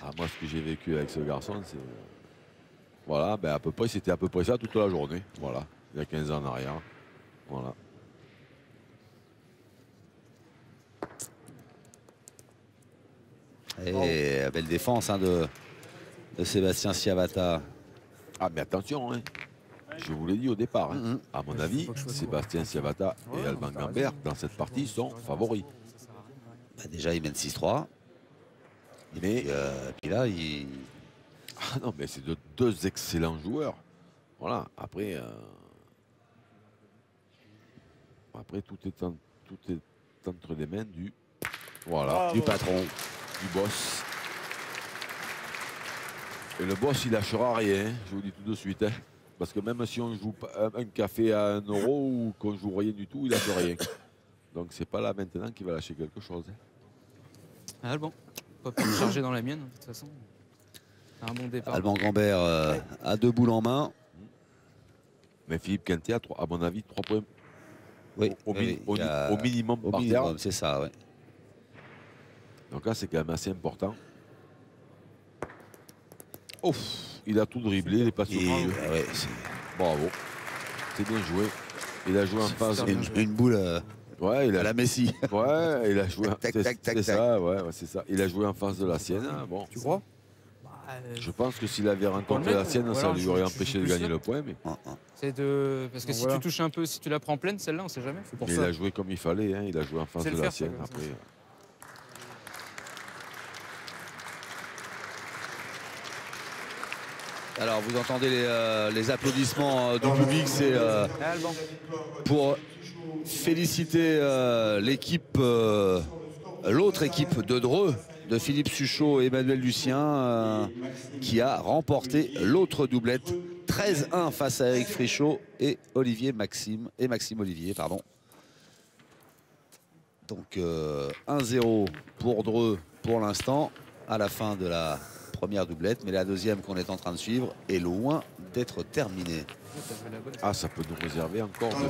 ah, moi, ce que j'ai vécu avec ce garçon, c'est. Voilà, ben à peu près, c'était à peu près ça toute la journée. Voilà, il y a 15 ans en arrière. Voilà. Et belle défense hein, de Sébastien Ciabatta. Ah, mais attention, hein. Je vous l'ai dit au départ. Hein. À mon avis, Sébastien Ciabatta et Alban Gambert, dans cette partie, sont favoris. Bah, déjà, il mène 6-3. Mais puis là, il... Ah non, mais c'est de deux excellents joueurs. Voilà. Après, tout est entre les mains du... Voilà, du patron. Du boss. Et le boss, il lâchera rien, je vous dis tout de suite. Hein. Parce que même si on joue un café à 1 € ou qu'on joue rien du tout, il lâche rien. Donc c'est pas là maintenant qu'il va lâcher quelque chose. Hein. Ah, Alban, pas pu me charger dans la mienne, de toute façon. Un bon départ. Alban Gambert a 2 boules en main. Mais Philippe Quintet a, à mon avis, 3 points. Oui, au minimum par terre. C'est ça, ouais. Donc là, c'est quand même assez important. Ouf, il a tout dribblé, il est passé au milieu. Ouais, bravo. C'est bien joué. Il a joué en phase. Une boule ouais, il a... à la Messi. Ouais, il a joué. C'est ça, ouais, c'est ça. Il a joué en face de la sienne. Bon. Tu crois? Je pense que s'il avait rencontré la sienne, ça lui aurait empêché de gagner le point. Mais... C'est de... Parce que si tu touches un peu, si tu la prends pleine, celle-là, on sait jamais. Mais il a joué comme il fallait. Hein. Il a joué en face de la sienne. Après. Alors vous entendez les applaudissements du public, c'est pour féliciter l'équipe, l'autre équipe de Dreux, de Philippe Suchot et Emmanuel Lucien, qui a remporté l'autre doublette 13-1 face à Eric Frichot et Maxime Olivier, pardon. Donc 1-0 pour Dreux pour l'instant à la fin de la première doublette, mais la deuxième qu'on est en train de suivre est loin d'être terminée. Ah, ça peut nous réserver encore de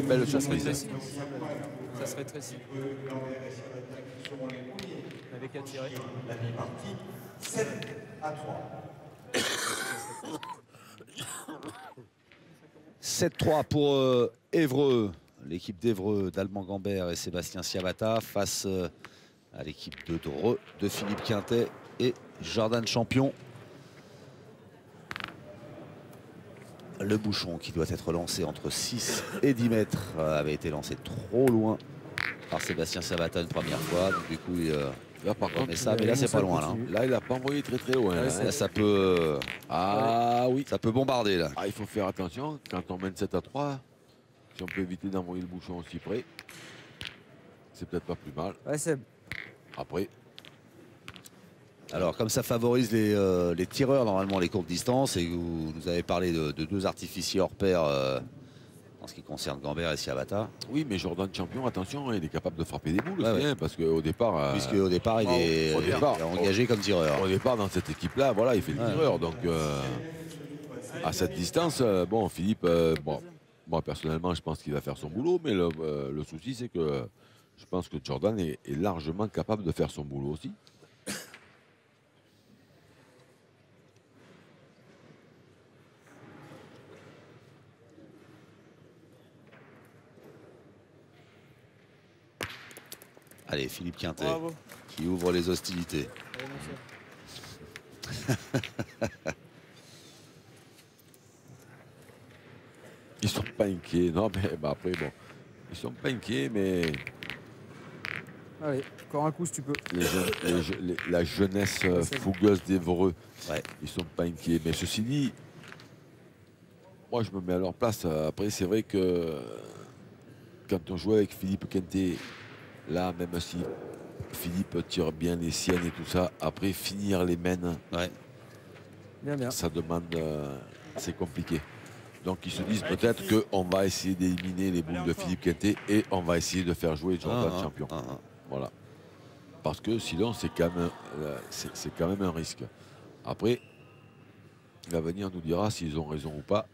belles surprises. Ça serait très simple. Avec à tirer. 7-3 pour Évreux, l'équipe d'Évreux d'Alban Gambert et Sébastien Ciabatta face à l'équipe de Dreux de Philippe Quintet et Jordan Champion. Le bouchon qui doit être lancé entre 6 et 10 mètres avait été lancé trop loin par Sébastien Ciabatta une première fois. Donc, du coup, là, par contre, mais là c'est pas loin. Là, il n'a pas envoyé très loin. Là, ça peut, oui, ça peut bombarder là. Ah, il faut faire attention quand on mène 7-3. Si on peut éviter d'envoyer le bouchon aussi près, c'est peut-être pas plus mal. Ouais, c'est... Après. Alors comme ça favorise les tireurs normalement les courtes distances, et vous nous avez parlé de 2 artificiers hors pair en ce qui concerne Gambert et Ciabatta. Oui, mais Jordan Champion, attention, il est capable de frapper des boules aussi, hein, parce qu'au départ... Puisqu'au départ, il est engagé comme tireur. Au départ, dans cette équipe-là, voilà, il fait le tireur. Donc à cette distance, bon, Philippe, moi personnellement, je pense qu'il va faire son boulot, mais le souci, c'est que je pense que Jordan est largement capable de faire son boulot aussi. Allez, Philippe Quintet, Bravo. qui ouvre les hostilités. Ils sont pas inquiets. Non, mais après, bon, ils sont pas inquiets, mais... Allez, encore un coup si tu peux. La jeunesse fougueuse d'Évreux, ouais. Ils sont pas inquiets. Mais ceci dit, moi je me mets à leur place. Après, c'est vrai que quand on joue avec Philippe Quintet, là, même si Philippe tire bien les siennes et tout ça, après finir les mènes, ouais. Bien. Ça demande, c'est compliqué. Donc ils se disent peut-être qu'on va essayer d'éliminer les boules de Philippe Quintet et on va essayer de faire jouer Jordan Champion. Voilà. Parce que sinon c'est quand même un risque. Après, l'avenir nous dira s'ils ont raison ou pas.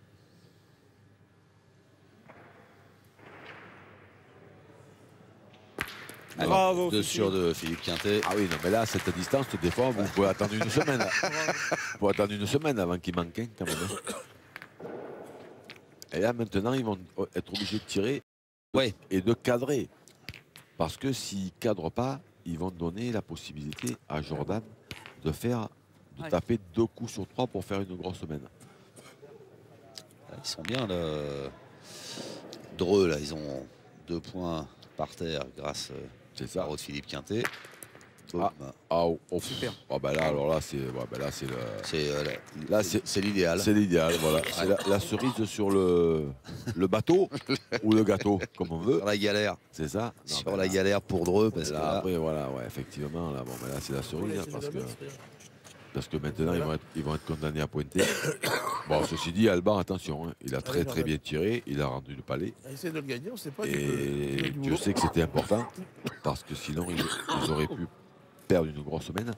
Bravo, 2 sur 2, Philippe Quintet. Ah oui, non, mais là, cette distance, des fois, vous pouvez attendre une semaine. Vous pouvez attendre une semaine avant qu'il manque un, quand même. Et là, maintenant, ils vont être obligés de tirer et de cadrer. Parce que s'ils ne cadrent pas, ils vont donner la possibilité à Jordan de taper 2 coups sur 3 pour faire une grosse semaine. Ils sont bien dreux là, ils ont 2 points par terre grâce à Philippe Quintet. Super. Bah là, alors là, c'est l'idéal. C'est l'idéal, voilà. C'est la cerise sur le bateau ou le gâteau, comme on veut. Sur la galère. C'est ça. Sur la galère pour Dreux. Parce là, que là... Après, voilà, ouais, effectivement, là, là c'est la cerise. Parce que maintenant, ils vont être condamnés à pointer. Bon, ceci dit, Alban, attention, hein, il a très bien tiré, il a rendu le palais. Essaye de le gagner, on sait pas. Et Dieu sait que c'était important, parce que sinon, ils auraient pu perdre une grosse semaine.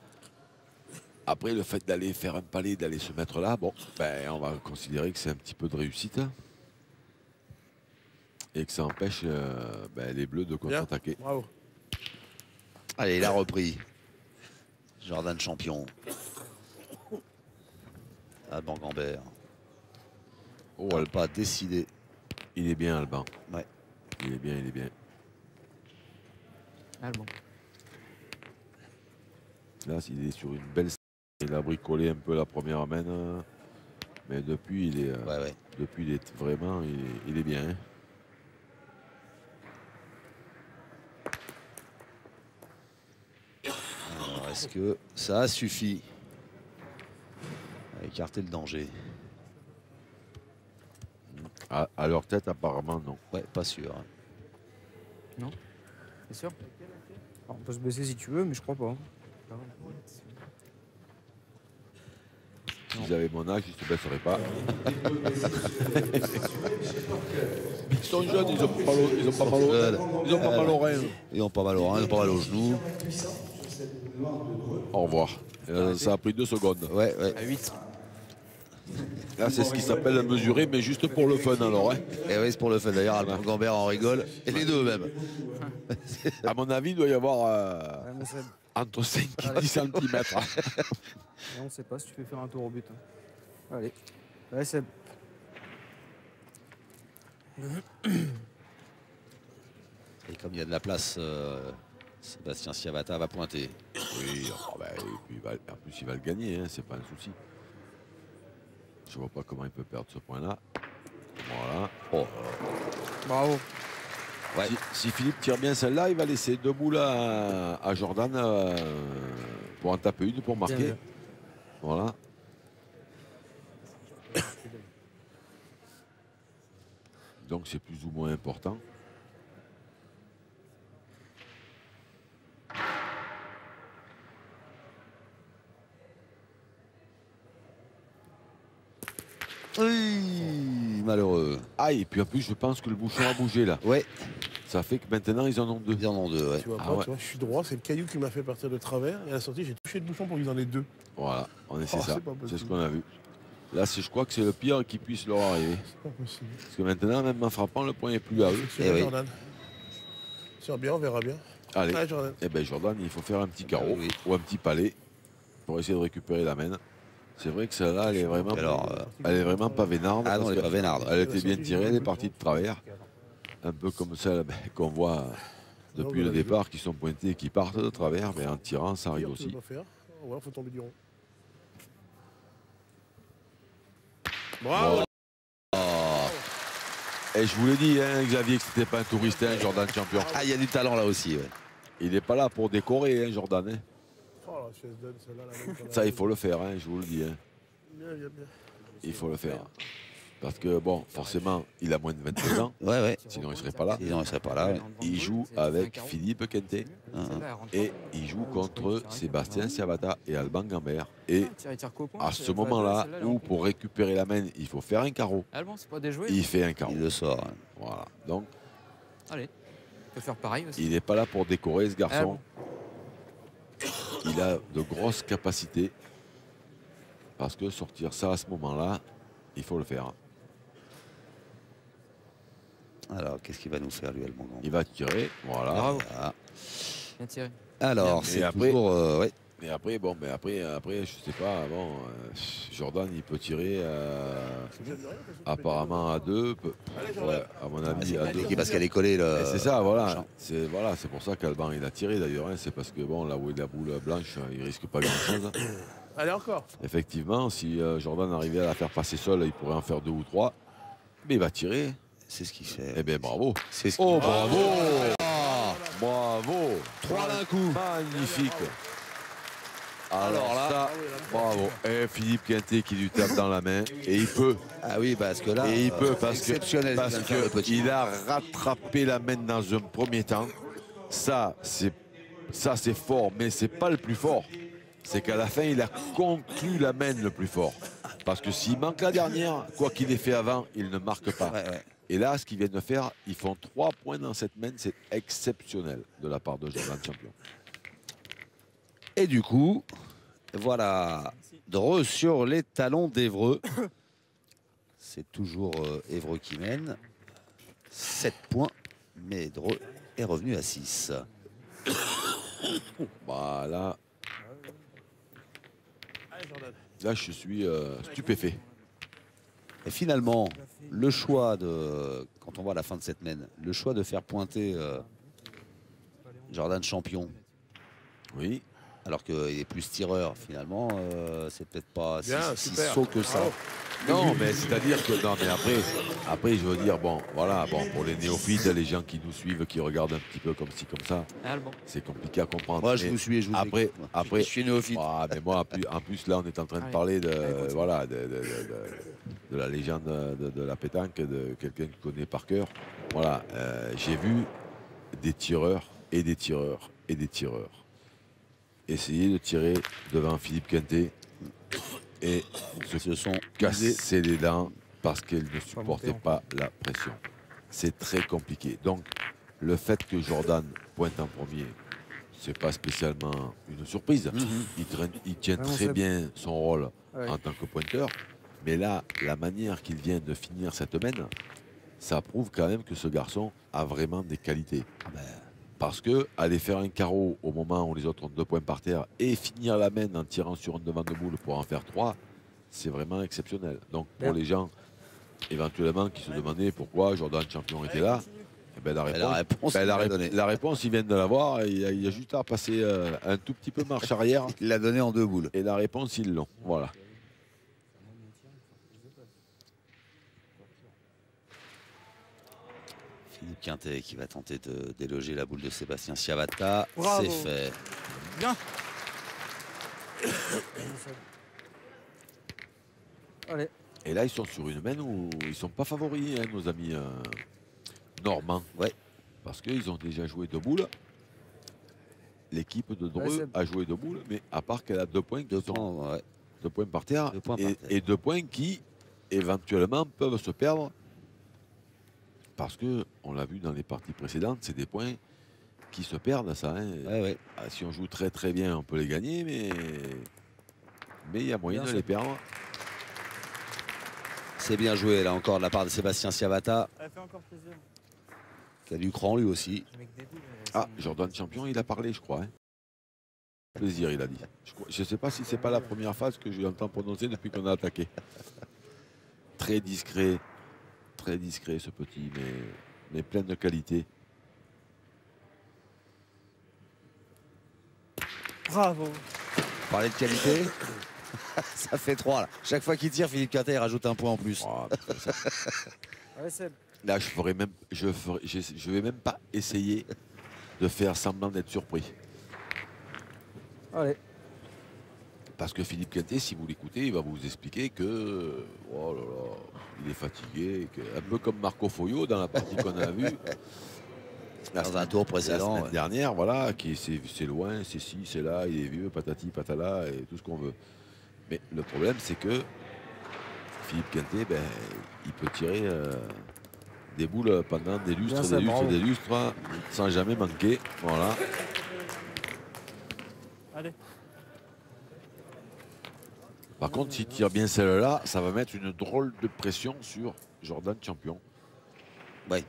Après, le fait d'aller faire un palais, d'aller se mettre là, bon, ben, on va considérer que c'est un petit peu de réussite. Et que ça empêche les Bleus de contre-attaquer. Bravo. Allez, il a repris. Jordan champion. Alban Gambert. Oh, Alban décidé. Il est bien, Alban. Ouais. Il est bien, il est bien. Alban. Là, il est sur une belle... Il a bricolé un peu la première main. Mais depuis, il est, depuis, il est vraiment... Il est bien. Hein. Alors, est-ce que ça suffit à écarter le danger? À leur tête, apparemment, non. Ouais, pas sûr. Hein. Non? C'est sûr? Alors, on peut se baisser si tu veux, mais je crois pas. S'ils avaient mon âge, ils ne se baisseraient pas. Ils sont jeunes, ils ont pas mal aux reins. Ils ont pas mal aux reins, ils ont pas mal aux genoux. Au revoir. Ça a pris 2 secondes. Ouais. À 8. Là, c'est ce qui s'appelle mesurer, mais juste pour le fun alors. Hein. Et oui, c'est pour le fun. D'ailleurs, Alban Gambert en rigole. Et les deux même. À mon avis, il doit y avoir entre 5 et 10 cm. On ne sait pas si tu fais faire un tour au but. Allez. Allez, Seb. Et comme il y a de la place, Sébastien Siavata va pointer. Oui, et puis en plus, il va le gagner, hein, c'est pas un souci. Je vois pas comment il peut perdre ce point-là. Voilà. Oh. Bravo. Ouais. Si Philippe tire bien celle-là, il va laisser 2 boules à Jordan pour en taper une pour marquer. Bien. Voilà. Donc c'est plus ou moins important. Oui, malheureux. Ah, et puis en plus, je pense que le bouchon a bougé là. Ouais. Ça fait que maintenant, ils en ont 2. Ils en ont 2, ouais. Tu vois, tu vois, je suis droit, c'est le caillou qui m'a fait partir de travers. Et à la sortie, j'ai touché le bouchon pour qu'ils en aient 2. Voilà, c'est ça. C'est ce possible. qu'on a vu. Là, je crois que c'est le pire qui puisse leur arriver. C'est pas possible. Parce que maintenant, même en frappant, le point est plus à eux. C'est Jordan. Sur bien, on verra bien. Allez, Jordan. Eh ben, Jordan, il faut faire un petit carreau ou un petit palais pour essayer de récupérer la main. C'est vrai que celle-là, elle est vraiment, elle est vraiment pas vénarde. Ah non, elle est pas vénarde. Elle était bien tirée, elle est partie de travers. Un peu comme celle qu'on voit depuis le départ, qui sont pointés et qui partent de travers, mais en tirant, ça arrive aussi. Ouais, faut tomber du rond. Bravo. Et je vous l'ai dit, hein, Xavier, que c'était pas un touriste, hein, Jordan champion. Ah, il y a du talent là aussi, ouais. Il n'est pas là pour décorer, hein, Jordan. Hein. Oh, la chaise donne, celle-là, ça, il faut le faire, hein, je vous le dis. Hein. Bien. Il faut le faire. Parce que, bon, forcément, il a moins de 22 ans. Ouais. Sinon, il ne serait pas là. Sinon, il serait pas là. Ouais. Il joue avec Philippe Quintet. Et il joue contre Sébastien Siavata et Alban Gambert. Et à ce moment-là, où pour récupérer la main, il faut faire un carreau. Il fait un carreau. Il le sort. Hein. Voilà. Donc, allez, il peut faire pareil aussi. Il n'est pas là pour décorer, ce garçon. Il a de grosses capacités. Parce que sortir ça à ce moment-là, il faut le faire. Alors, qu'est-ce qu'il va nous faire, lui, Alban Gambert? Il va tirer, voilà. Bravo. Bien tiré. Alors, c'est après, toujours... ouais. Mais après, bon, après, je sais pas, bon, Jordan, il peut tirer apparemment à 2. Ouais, à mon avis, à 2. Parce qu'elle est collée. C'est ça, voilà. C'est pour ça qu'Alban il a tiré d'ailleurs. Hein. C'est parce que bon, là où il a la boule blanche, il risque pas grand-chose. Allez, encore. Effectivement, si Jordan arrivait à la faire passer seule, il pourrait en faire 2 ou 3. Mais il va tirer. C'est ce qu'il fait. Eh bien, bravo. Oh, bravo. Bravo. 3 d'un coup. Magnifique. Alors là, bravo. Et Philippe Quintet qui lui tape dans la main. Et il peut. Ah oui, parce que là, Et il peut parce exceptionnel. qu'il a rattrapé la main dans un premier temps. Ça, c'est fort, mais c'est pas le plus fort. C'est qu'à la fin, il a conclu la main le plus fort. Parce que s'il manque la dernière, quoi qu'il ait fait avant, il ne marque pas. Ouais. Et là, ce qu'ils viennent de faire, ils font 3 points dans cette main. C'est exceptionnel de la part de Jordan Champion. Et du coup, voilà, Dreux sur les talons d'Evreux. C'est toujours Évreux qui mène. 7 points, mais Dreux est revenu à 6. Voilà. Là, je suis stupéfait. Et finalement, le choix de, quand on voit la fin de cette mène, le choix de faire pointer Jordan Champion. Oui. Alors qu'il est plus tireur, finalement, c'est peut-être pas si super. que ça. Non, mais c'est-à-dire que non, mais après, je veux dire, bon, voilà, bon, pour les néophytes, les gens qui nous suivent, qui regardent un petit peu comme ci, comme ça, c'est compliqué à comprendre. Moi, je vous suis, après, je suis néophyte. Ah, mais moi, en plus, là, on est en train de parler de la légende de la pétanque, de quelqu'un qui connaît par cœur. Voilà, j'ai vu des tireurs et des tireurs et des tireurs essayer de tirer devant Philippe Quintet et se sont cassés les dents parce qu'ils ne supportaient pas la pression. C'est très compliqué. Donc, le fait que Jordan pointe en premier, c'est pas spécialement une surprise. Il tient très bien son rôle en tant que pointeur. Mais là, la manière qu'il vient de finir cette mène, ça prouve quand même que ce garçon a vraiment des qualités. Parce que aller faire un carreau au moment où les autres ont 2 points par terre et finir la main en tirant sur un devant de boule pour en faire 3, c'est vraiment exceptionnel. Donc pour les gens éventuellement qui se demandaient pourquoi Jordan Champion était là, eh ben, la réponse, ils viennent de l'avoir. Il y a juste à passer un tout petit peu marche arrière. Il l'a donné en 2 boules. Et la réponse, ils l'ont. Voilà. Philippe Quintet qui va tenter de déloger la boule de Sébastien Ciabatta. C'est fait. Bien. Allez. Et là, ils sont sur une main où ils ne sont pas favoris, hein, nos amis normands. Ouais. Parce qu'ils ont déjà joué 2 boules. L'équipe de Dreux a joué 2 boules, mais à part qu'elle a 2 points qui sont 2 points par terre, et 2 points qui, éventuellement, peuvent se perdre. Parce que, on l'a vu dans les parties précédentes, c'est des points qui se perdent, ça. Hein. Si on joue très très bien, on peut les gagner, mais il y a moyen de les perdre. C'est bien joué, là, encore, de la part de Sébastien Ciabatta. Ça fait encore plaisir. Qui a du cran, lui aussi. Ah, Jordan Champion, il a parlé, je crois. Hein. Plaisir, il a dit. Je ne sais pas si c'est pas la première phrase que je l'entends prononcer depuis qu'on a attaqué. Très discret ce petit, mais plein de qualité. Bravo. Parler de qualité, ça fait 3 là. Chaque fois qu'il tire, Philippe Quintet rajoute un point en plus. Oh, Ouais, là, je vais même pas essayer de faire semblant d'être surpris. Allez. Parce que Philippe Quintet, si vous l'écoutez, il va vous expliquer que oh là là, il est fatigué, un peu comme Marco Foglio dans la partie qu'on a vue. Dans un tour précédent. La semaine dernière, voilà, c'est loin, c'est ci, c'est là, il est vieux, patati, patala, et tout ce qu'on veut. Mais le problème, c'est que Philippe Quintet, ben, il peut tirer des boules pendant des lustres, des lustres, sans jamais manquer. Voilà. Allez. Par contre, s'il tire bien celle-là, ça va mettre une drôle de pression sur Jordan Champion. Ouais.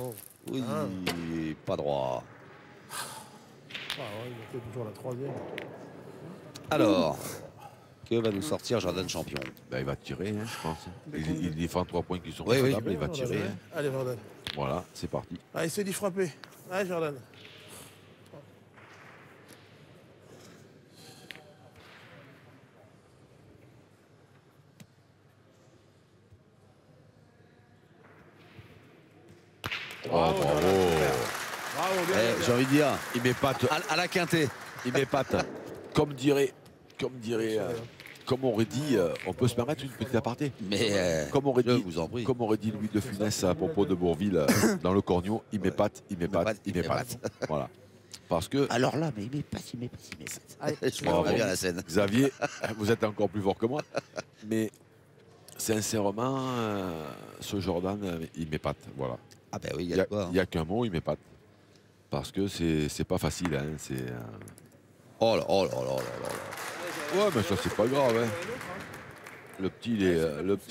Oh. Oui, Ah. pas droit. Ah ouais, il était toujours la troisième. Alors, que va nous sortir Jordan Champion? Ben, il va tirer, hein, je pense. Il défend 3 points qui sont Oui, oui. confortables, il va tirer. Hein. Allez, Jordan. Voilà, c'est parti. Ah, essaie d'y frapper. Allez, Jordan. Oh, bravo. Bravo, bien. J'ai envie de dire, Il m'épate. à la quintée. Il m'épate. Comme aurait dit, on peut se permettre une petite aparté. Mais Comme aurait je dit, vous en prie. comme aurait dit Louis de Funès à propos de Bourville dans le Cornio, il m'épate, il m'épate, il m'épate. Voilà. Parce que Alors là, mais il m'épate. Allez, Je vois bien la scène. Xavier, vous êtes encore plus fort que moi, mais sincèrement, ce Jordan, il m'épate. Voilà. Ah ben oui, il Il y a de quoi. n'y a qu'un mot, il m'épate. Parce que c'est pas facile. Hein, Oh là là là là là. Ouais, mais ça, c'est pas grave. Hein. Le petit,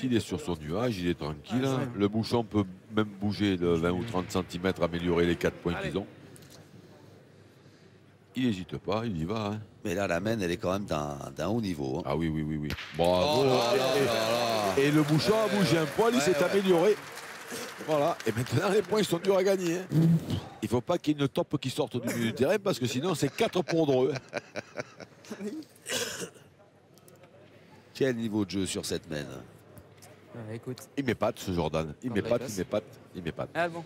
il est sur son nuage, il est tranquille. Hein. Le bouchon peut même bouger de 20 ou 30 cm, améliorer les 4 points qu'ils ont. Il n'hésite pas, il y va. Hein. Mais là, la main, elle est quand même d'un haut niveau. Hein. Ah oui, oui, oui, oui. Bravo. Oh là là là là. Et le bouchon a bougé un poil, il s'est amélioré. Voilà. Et maintenant, les points, ils sont durs à gagner. Hein. Il ne faut pas qu'il y ait une top qui sorte du milieu du terrain parce que sinon, c'est 4 pour Dreux. Quel niveau de jeu sur cette main? écoute. Il m'épate, ce Jordan. Il Dans m'épate, la il classe. m'épate, il m'épate. Ah bon.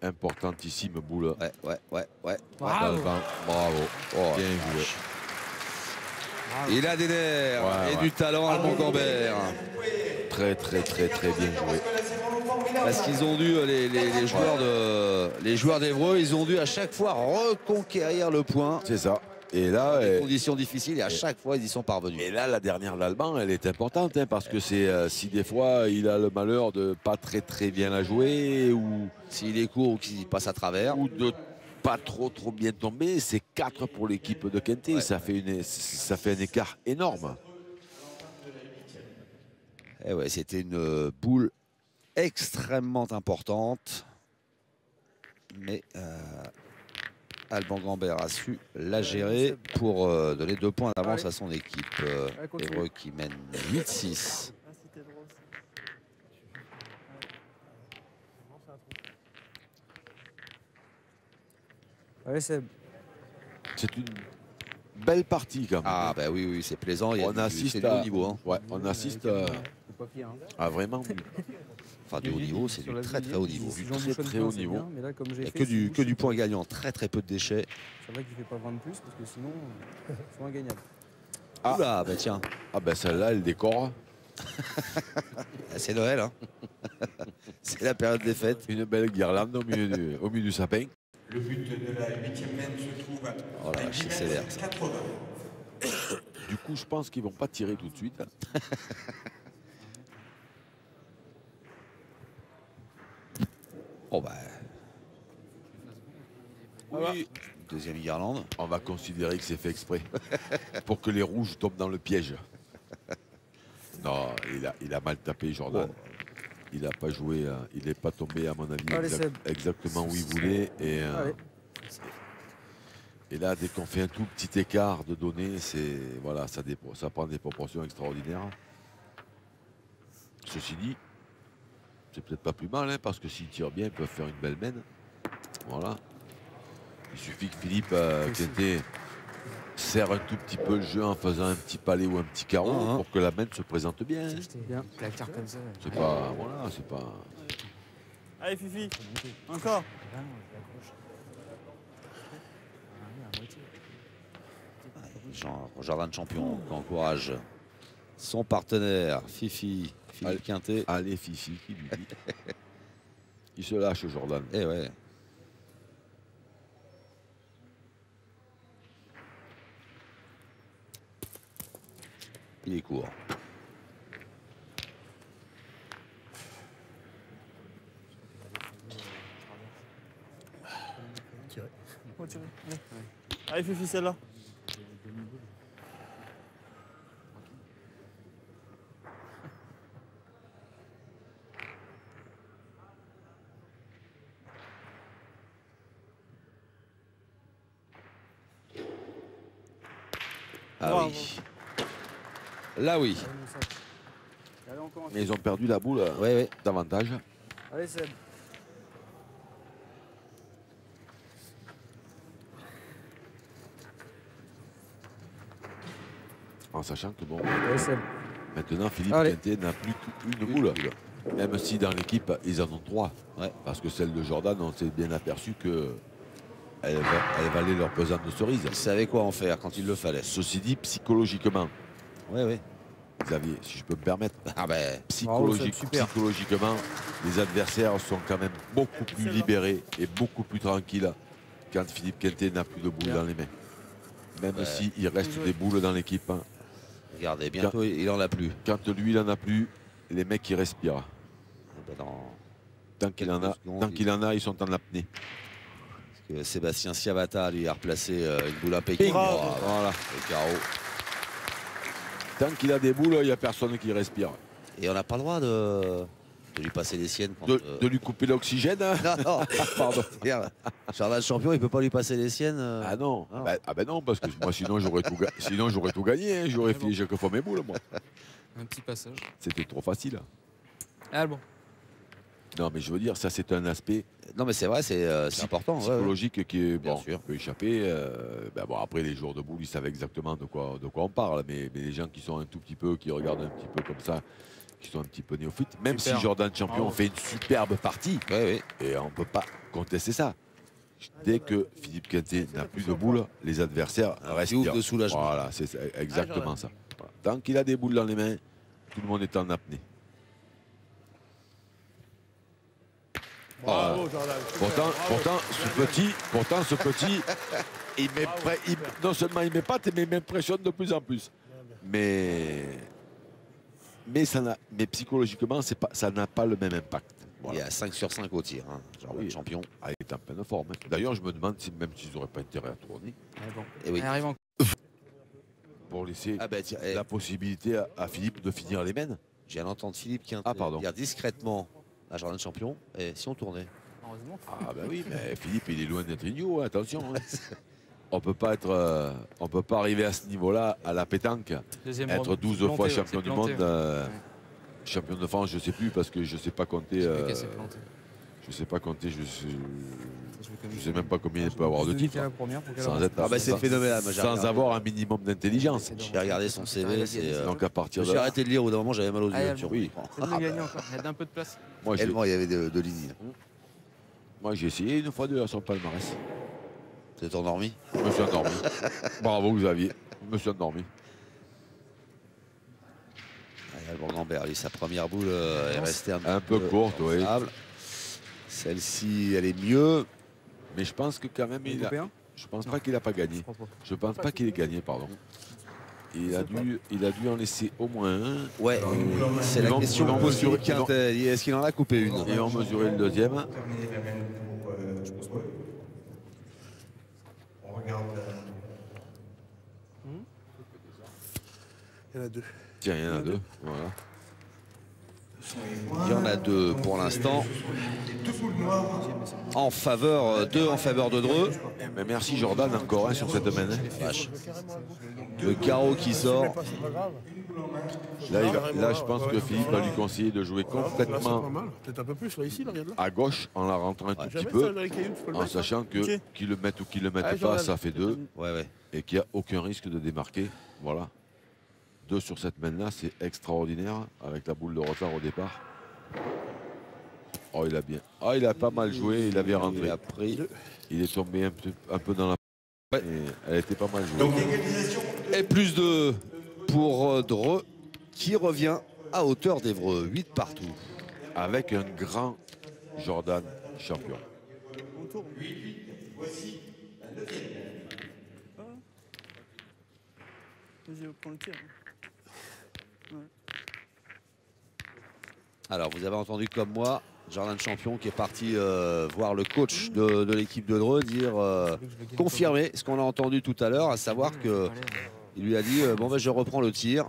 Importantissime boule. Ouais. Bravo. D'Alban. Bravo. Oh, Bien joué. il a des nerfs Ouais, et ouais. du talent, Alban Gambert. Très, très, très, très bien joué. Parce qu'ils ont dû, les joueurs d'Évreux, ils ont dû à chaque fois reconquérir le point. C'est ça. Et là, Des conditions difficiles et à chaque fois, ils y sont parvenus. et là, la dernière d'Alban, elle est importante hein, parce que c'est si des fois il a le malheur de pas très très bien la jouer ou S'il est court ou qu'il passe à travers. de pas trop bien tomber, c'est 4 pour l'équipe de Quintet. Ça fait un écart énorme. Eh ouais, c'était une boule extrêmement importante. Mais Alban Gambert a su la gérer pour donner 2 points d'avance à son équipe. Évreux qui mène 8-6. Allez, Seb. C'est une belle partie quand même. Ah bah oui, c'est plaisant. Il y a On assiste c'est du à haut niveau. Hein. Ouais, on assiste C'est pas pire, hein. à vraiment Enfin, du haut niveau, c'est du très très haut niveau. Si Du j'en très, bouchonne très pas, haut c'est niveau. bien, mais là, comme j'ai Il n'y a fait, que si du je point gagnant, très très peu de déchets. C'est vrai qu'il fait pas 20 de plus parce que sinon, ils sont ingagnables. Ah. Oula, bah tiens, Ah ben celle-là, elle décore. c'est Noël. Hein. C'est la période des fêtes. Une belle guirlande au milieu du sapin. Le but de la 8e main se trouve à Oh là, c'est sévère, ça. 80. Du coup, je pense qu'ils vont pas tirer tout de suite. Oh bah, Oui. deuxième guirlande. On va considérer que c'est fait exprès pour que les rouges tombent dans le piège. Non, il a mal tapé, Jordan. Il n'a pas joué, il n'est pas tombé, à mon avis, Allez, Seb. exactement où il voulait. Allez. Et là, dès qu'on fait un tout petit écart de données, voilà, ça prend des proportions extraordinaires. Ceci dit, c'est peut-être pas plus mal, hein, parce que s'ils tirent bien, ils peuvent faire une belle mène. Voilà. Il suffit que Philippe Quintet serre un tout petit peu le jeu en faisant un petit palais ou un petit carreau pour que la mène se présente bien. Hein. C'était bien. La carte comme ça. C'est pas, voilà, c'est pas. Allez Fifi, encore. Jordan Champion qui encourage son partenaire Fifi, Philippe Quintet. Allez, Fifi, qui lui dit. Il se lâche, Jordan. Eh ouais. Il est court. Allez Fifi, celle-là. Ah Bravo. oui. Là, oui. Allez, Moussa. Allez, encore un Mais ils ont perdu la boule Oui. davantage. Allez, Seb. En sachant que bon, Allez, Seb. maintenant Philippe Allez. Quintet n'a plus qu'une boule. Même si dans l'équipe, ils en ont 3. Ouais. Parce que celle de Jordan, on s'est bien aperçu que elle valait leur pesant de cerise. Il savait quoi en faire quand il le fallait. Ceci dit, psychologiquement, Oui. Xavier, si je peux me permettre, Ah ben, Super. psychologiquement, les adversaires sont quand même beaucoup plus libérés et beaucoup plus tranquilles quand Philippe Quintet n'a plus de boules dans les mains. Même Ouais. s'il reste des boules dans l'équipe, hein. regardez, bientôt il en a plus. Quand lui, il n'en a plus, les mecs, ils respirent. Ah ben, dans- Tant qu'il en a, quelques secondes, tant qu'il en a, ils sont en apnée. parce que Sébastien Ciabatta lui a replacé une boule impeccable. Bravo. Voilà, le carreau. Tant qu'il a des boules, il n'y a personne qui respire. Et on n'a pas le droit de lui passer les siennes. Quand, De lui couper l'oxygène, hein. Non, pardon. Jordan Champion, il ne peut pas lui passer les siennes. Ah non. Non. Ah ben non, parce que moi sinon j'aurais tout gagné, hein. J'aurais filé chaque fois mes boules, moi. Un petit passage. C'était trop facile. Ah bon. Non, mais je veux dire, ça c'est un aspect Non, mais c'est vrai, c'est important. ouais, ouais. psychologique qui est, Bien bon, sûr. peut échapper. Bon, après, les joueurs de boules, ils savent exactement de quoi on parle, mais les gens qui sont un tout petit peu, qui regardent un petit peu comme ça, qui sont un petit peu néophytes, même Super. si Jordan Champion Bravo. fait une superbe partie, Oui. et on ne peut pas contester ça. Dès que Philippe Quintet n'a plus de boules, les adversaires Un restent. ouf de soulagement. Voilà, c'est exactement ça. Voilà. Tant qu'il a des boules dans les mains, tout le monde est en apnée. Bravo, Jordan. Pourtant, Bravo. ce petit, non seulement il m'épate, mais il m'impressionne de plus en plus. Mais psychologiquement, ça n'a pas le même impact. Il est à 5 sur 5 au tir, hein, Jordan Oui. Champion. Ah, il est en pleine forme. D'ailleurs, je me demande si même s'ils n'auraient pas intérêt à tourner Allez, bon. Et oui. Elle arrive en... pour laisser Ah ben tiens, la possibilité à Philippe de finir les mènes. j'ai un entendu Philippe qui pardon. dire discrètement à Jordan Champion, et si on tournait. Heureusement. Ah ben oui, mais Philippe, il est loin d'être idiot, hein, attention. Hein. On peut pas arriver à ce niveau-là à la pétanque, Deuxième être round. 12 Planté, fois ouais, champion c'est du planté, monde, ouais. champion de France, je sais plus parce que je sais pas compter. Je sais plus qu'elle s'est plantée. Je sais pas compter, je Je sais même pas combien il peut avoir de titres. La première pour qu'elle Sans avance. être, Ah bah c'est sans- phénoménal. Moi, j'ai sans regardé. avoir un minimum d'intelligence. J'ai regardé son CV, c'est. Donc à Je partir me de suis là, arrêté de lire au bout d'un moment, j'avais mal aux yeux. Ah, tu oui. C'est de gagner encore. Il y a un peu de place. Tellement il y avait de lignes. moi, j'ai essayé une fois deux à son palmarès. T'es endormi? Je me suis endormi. Bravo Xavier, je me suis endormi. Alban Gambert, lui, sa première boule est restée Un peu courte, oui. confortable. Celle-ci, elle est mieux. Mais je pense que quand même, Il a je pense pas qu'il a pas gagné. Je crois pas. Je pense pas qu'il ait gagné, pardon. Il a dû en laisser au moins un. Ouais, c'est Ils la vont- question ils vont que pose mesurer- Philippe Quintet. Est-ce qu'il en a coupé une? Ils ont mesuré le deuxième. Terminer la même pour eux. On regarde. Il y en a deux. Tiens, il y en a deux. Voilà. Il y en a deux pour l'instant. Deux boules noires. En faveur, deux en faveur de Dreux. Mais merci Jordan encore sur cette main. hein. Vache. Le carreau qui sort. C'est pas grave. Là, je pense que Philippe va lui conseiller de jouer Là, c'est pas complètement mal. Peut-être un peu plus, là, ici, là, regarde là. à gauche en la rentrant un tout petit Jamais ça peu, dans les cailloux, tu peux le en mettre. sachant que Ok. qu'ils le mettent ou qu'ils le mettent Ah, pas, Jordan. ça fait deux Ouais. et qu'il n'y a aucun risque de démarquer. Voilà. Deux sur cette main-là, c'est extraordinaire avec la boule de retard au départ. Oh, il a bien. Ah, il a pas mal joué, il avait Il rentré. a pris. Il est tombé un peu dans la. Ouais. Et elle était pas mal jouée. Donc égalisation. Et plus de pour Dreux qui revient à hauteur d'Évreux. 8 partout. Avec un grand Jordan champion. On tourne. Vas-y, prends le tir. Alors, vous avez entendu comme moi, Jordan Champion qui est parti voir le coach de l'équipe de Dreux dire confirmer ce qu'on a entendu tout à l'heure, à savoir que il lui a dit bon ben je reprends le tir.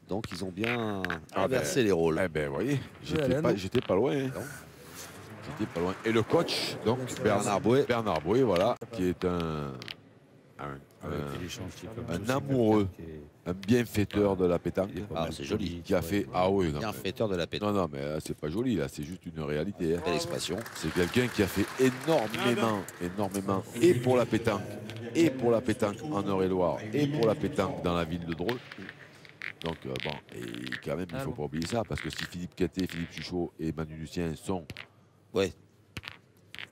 Donc ils ont bien inversé les rôles. Eh ben, vous voyez, Alain. j'étais pas loin. hein. Non. J'étais pas loin. Et le coach, donc Bernard Bouet. Bernard Bouet, voilà, qui est un un amoureux, un bienfaiteur de la pétanque. Ah, c'est joli. Qui a fait. Ah oui, non. Bienfaiteur de la pétanque. Non, mais là, c'est pas joli, là, c'est juste une réalité. Hein. Belle expression. C'est quelqu'un qui a fait énormément, et pour la pétanque, et pour la pétanque en Eure-et-Loire, et pour la pétanque dans la ville de Dreux. Donc, bon, et quand même, il ne faut pas oublier ça, parce que si Philippe Quintet, Philippe Chuchot et Manu Lucien sont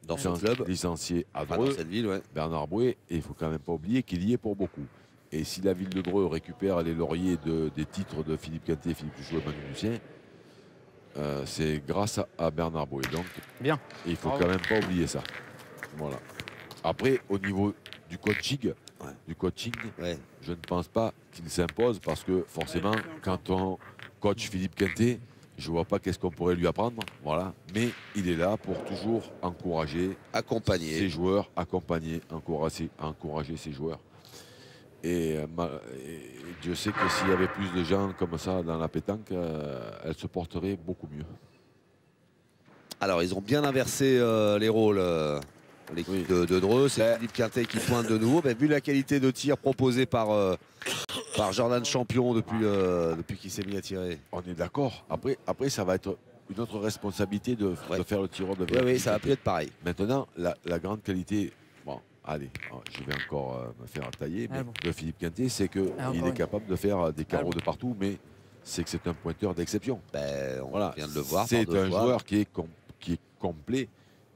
dans son club, licenciés à dans Dreux, cette ville, Bernard Bouet, il ne faut quand même pas oublier qu'il y est pour beaucoup. Et si la ville de Dreux récupère les lauriers des titres de Philippe Quintet, Philippe Chuchot et Manu Lucien, c'est grâce à Bernard Bouet. Donc, bien. Il ne faut quand même pas oublier ça. Voilà. Après, au niveau du coaching, je ne pense pas qu'il s'impose parce que forcément, quand on coach Philippe Quintet, je ne vois pas qu'est-ce qu'on pourrait lui apprendre. Voilà. Mais il est là pour toujours encourager, accompagner ses joueurs, encourager ses joueurs. Et Dieu sait que s'il y avait plus de gens comme ça dans la pétanque, elle se porterait beaucoup mieux. Alors, ils ont bien inversé les rôles, l'équipe de Dreux. C'est Philippe Quintet qui pointe de nouveau. Mais vu la qualité de tir proposée par Jordan Champion depuis qu'il s'est mis à tirer. On est d'accord. Après, ça va être une autre responsabilité de faire le tireur de vert. Oui, ça va plus être pareil. Maintenant, la grande qualité, bon, allez, je vais encore me faire tailler, mais de Philippe Quintet, c'est qu'il est capable de faire des carreaux de partout, mais c'est que c'est un pointeur d'exception. On vient de le voir. C'est un joueur qui est complet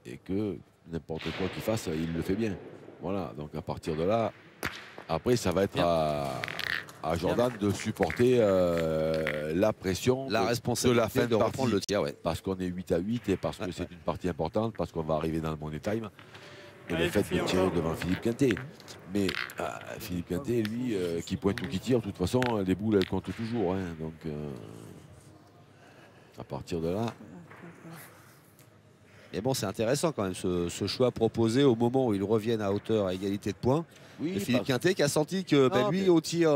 et que n'importe quoi qu'il fasse, il le fait bien. Voilà, donc à partir de là, après, ça va être à Jordan de supporter la pression, la responsabilité de la fin de reprendre le tir. Parce qu'on est 8-8 et parce que c'est une partie importante, parce qu'on va arriver dans le money time. Et le fait de tirer devant Philippe Quintet. Mais Philippe Quintet, lui, qui pointe ou qui tire, de toute façon, les boules, elles comptent toujours. Hein, donc, à partir de là... Mais bon, c'est intéressant quand même ce choix proposé au moment où ils reviennent à hauteur à égalité de points. Oui, et Philippe Quintet qui a senti que lui, au tir,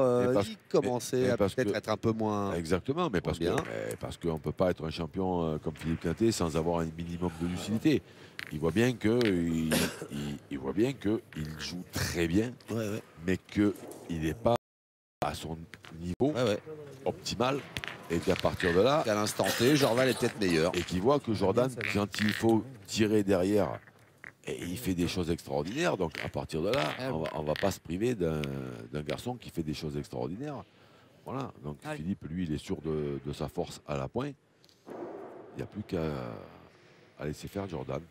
il commençait à peut-être être un peu moins. Exactement, mais parce qu'on ne peut pas être un champion comme Philippe Quintet sans avoir un minimum de lucidité. Il voit bien qu'il joue très bien, mais qu'il n'est pas à son niveau optimal. Et qu'à partir de là, à l'instant T, Jordan est peut-être meilleur. Et qu'il voit que Jordan, quand il faut tirer derrière, et il fait des choses extraordinaires. Donc à partir de là, on ne va pas se priver d'un garçon qui fait des choses extraordinaires. Voilà. Donc Philippe, lui, il est sûr de sa force à la pointe. Il n'y a plus qu'à laisser faire Jordan.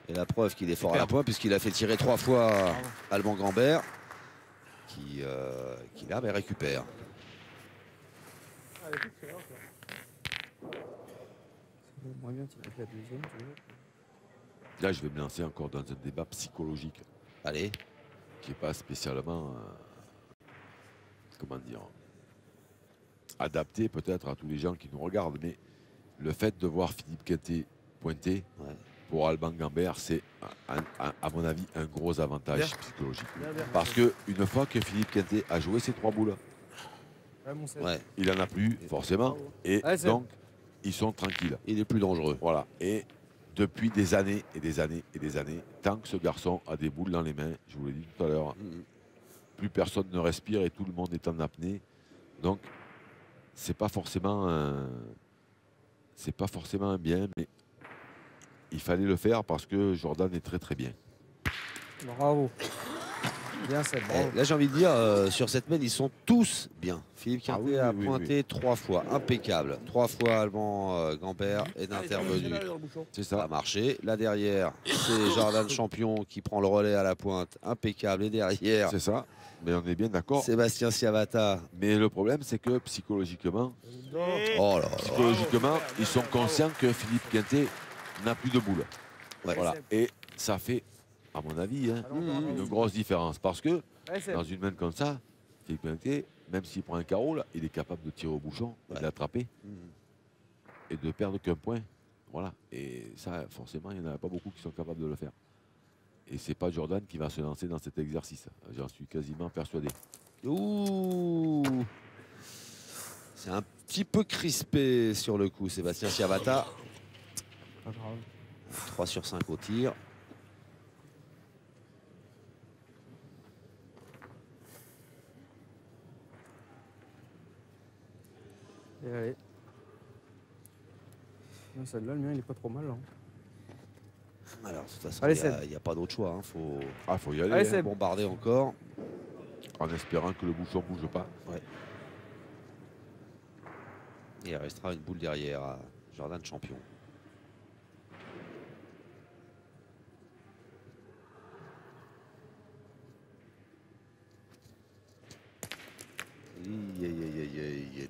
Et la preuve qu'il est fort à la pointe, puisqu'il a fait tirer 3 fois Alban Gambert, qui là récupère. Là, je vais me lancer encore dans un débat psychologique. Allez. Qui n'est pas spécialement, comment dire, adapté peut-être à tous les gens qui nous regardent. Mais le fait de voir Philippe Quintet pointer pour Alban Gambert, c'est, à mon avis, un gros avantage psychologique. Parce qu'une fois que Philippe Quintet a joué ses 3 boules, il n'en a plus forcément. Et donc, ils sont tranquilles. Il est plus dangereux. Voilà. Et depuis des années et des années et des années, tant que ce garçon a des boules dans les mains, je vous l'ai dit tout à l'heure, plus personne ne respire et tout le monde est en apnée. Donc, c'est pas forcément un bien, mais il fallait le faire parce que Jordan est très très bien. Bravo. Bien, là, j'ai envie de dire, sur cette mène, ils sont tous bien. Philippe Quintet a pointé 3 fois, impeccable. 3 fois Alban Gambert est intervenu. C'est ça. Ça a marché. Là derrière, c'est Jordan Champion qui prend le relais à la pointe, impeccable. Et derrière, c'est ça. Mais on est bien d'accord. Sébastien Ciavata. Mais le problème, c'est que psychologiquement, ils sont conscients que Philippe Quintet n'a plus de boule. Voilà. Et ça fait, à mon avis, une grosse différence. Parce que dans une main comme ça, Philippe Quintet, même s'il prend un carreau, là, il est capable de tirer au bouchon, de l'attraper et de perdre qu'un point. Voilà. Et ça, forcément, il n'y en a pas beaucoup qui sont capables de le faire. Et c'est pas Jordan qui va se lancer dans cet exercice. J'en suis quasiment persuadé. Ouh, c'est un petit peu crispé sur le coup, Sébastien Ciavata. 3 sur 5 au tir. Allez. Celle-là, le mien, il est pas trop mal. Hein. Alors, de toute façon, Allez, il n'y a pas d'autre choix. Hein. Faut faut y aller. Allez, bombarder encore. En espérant que le bouchon ne bouge pas. Ouais. Et il restera une boule derrière à Jordan Champion.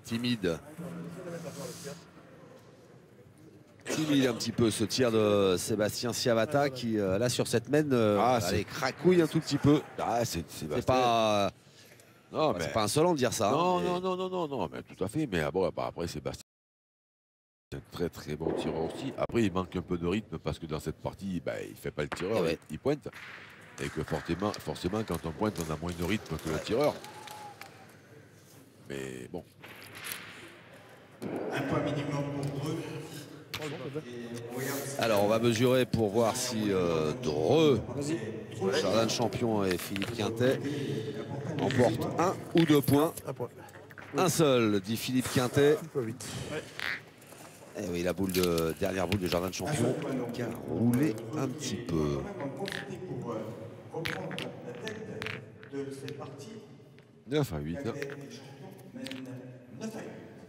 Timide. Timide un petit peu ce tir de Sébastien Ciavata qui là sur cette mène allez, cracouille un tout petit peu. Ah, c'est pas non, mais c'est pas insolent de dire ça. Non, hein, non, mais tout à fait. Mais bon, après Sébastien, c'est un très très bon tireur aussi. Après, il manque un peu de rythme parce que dans cette partie, il fait pas le tireur, ouais. il pointe. Et que forcément, quand on pointe, on a moins de rythme que le tireur. Mais bon. Un point minimum pour eux. Alors on va mesurer pour voir si Dreux, Jordan Champion et Philippe Quintet emportent 1 ou 2 points. Un seul, dit Philippe Quintet. Et oui, la dernière boule de Jordan Champion qui a roulé un petit peu. Pour reprendre la tête de cette partie, 9 à 8. Quintet et Champion mènent 9 à 8.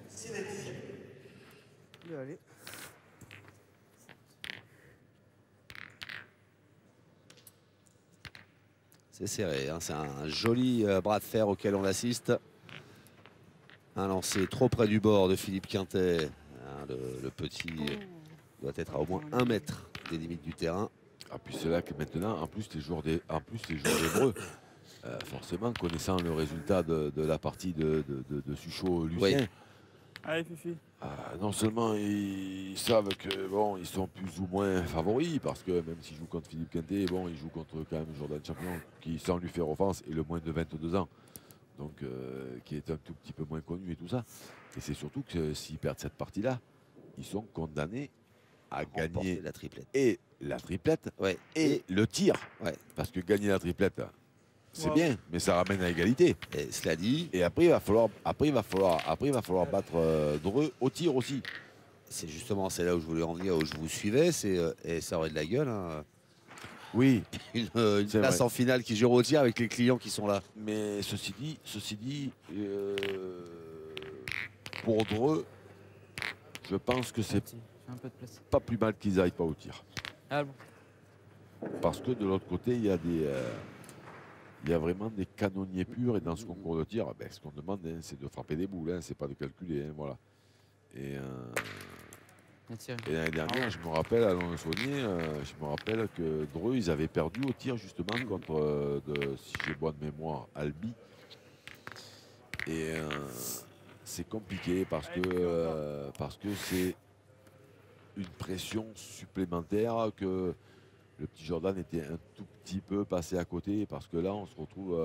C'est la 10e. Allez. C'est serré, hein. C'est un joli bras de fer auquel on assiste. Un lancer trop près du bord de Philippe Quintet. Hein, le petit doit être à au moins 1 mètre des limites du terrain. Ah, puis c'est là que maintenant, en plus les joueurs d'Évreux, forcément connaissant le résultat de la partie de Suchot-Lucien, Oui. Allez, Fifi. non seulement ils savent que bon, ils sont plus ou moins favoris, parce que même s'ils jouent contre Philippe Quintet, bon, ils jouent contre quand même Jordan Champion, qui sans lui faire offense est le moins de 22 ans, donc qui est un tout petit peu moins connu et tout ça. Et c'est surtout que s'ils perdent cette partie-là, ils sont condamnés à gagner la triplette. Et la triplette Ouais. et le tir. Ouais. Parce que gagner la triplette, c'est Wow. bien, mais ça ramène à égalité. Et cela dit, Et après, il va falloir battre Dreux au tir aussi. c'est là où je voulais en venir, où je vous suivais, et ça aurait de la gueule. Hein. Oui, Une C'est place vrai. en finale qui joue au tir avec les clients qui sont là. mais ceci dit, pour Dreux, je pense que c'est Fais un peu de place. pas plus mal qu'ils n'aillent pas au tir. Ah bon. Parce que de l'autre côté, il y a vraiment des canonniers purs. Et dans ce concours de tir, ce qu'on demande, hein, c'est de frapper des boules, hein, c'est pas de calculer. Hein, voilà. Et l'année dernière, je me rappelle, à Lons-le-Saunier, je me rappelle que Dreux, ils avaient perdu au tir justement contre, si j'ai bonne mémoire, Albi. Et c'est compliqué parce que c'est une pression supplémentaire que le petit Jordan était un tout petit peu passé à côté, parce que là, on se retrouve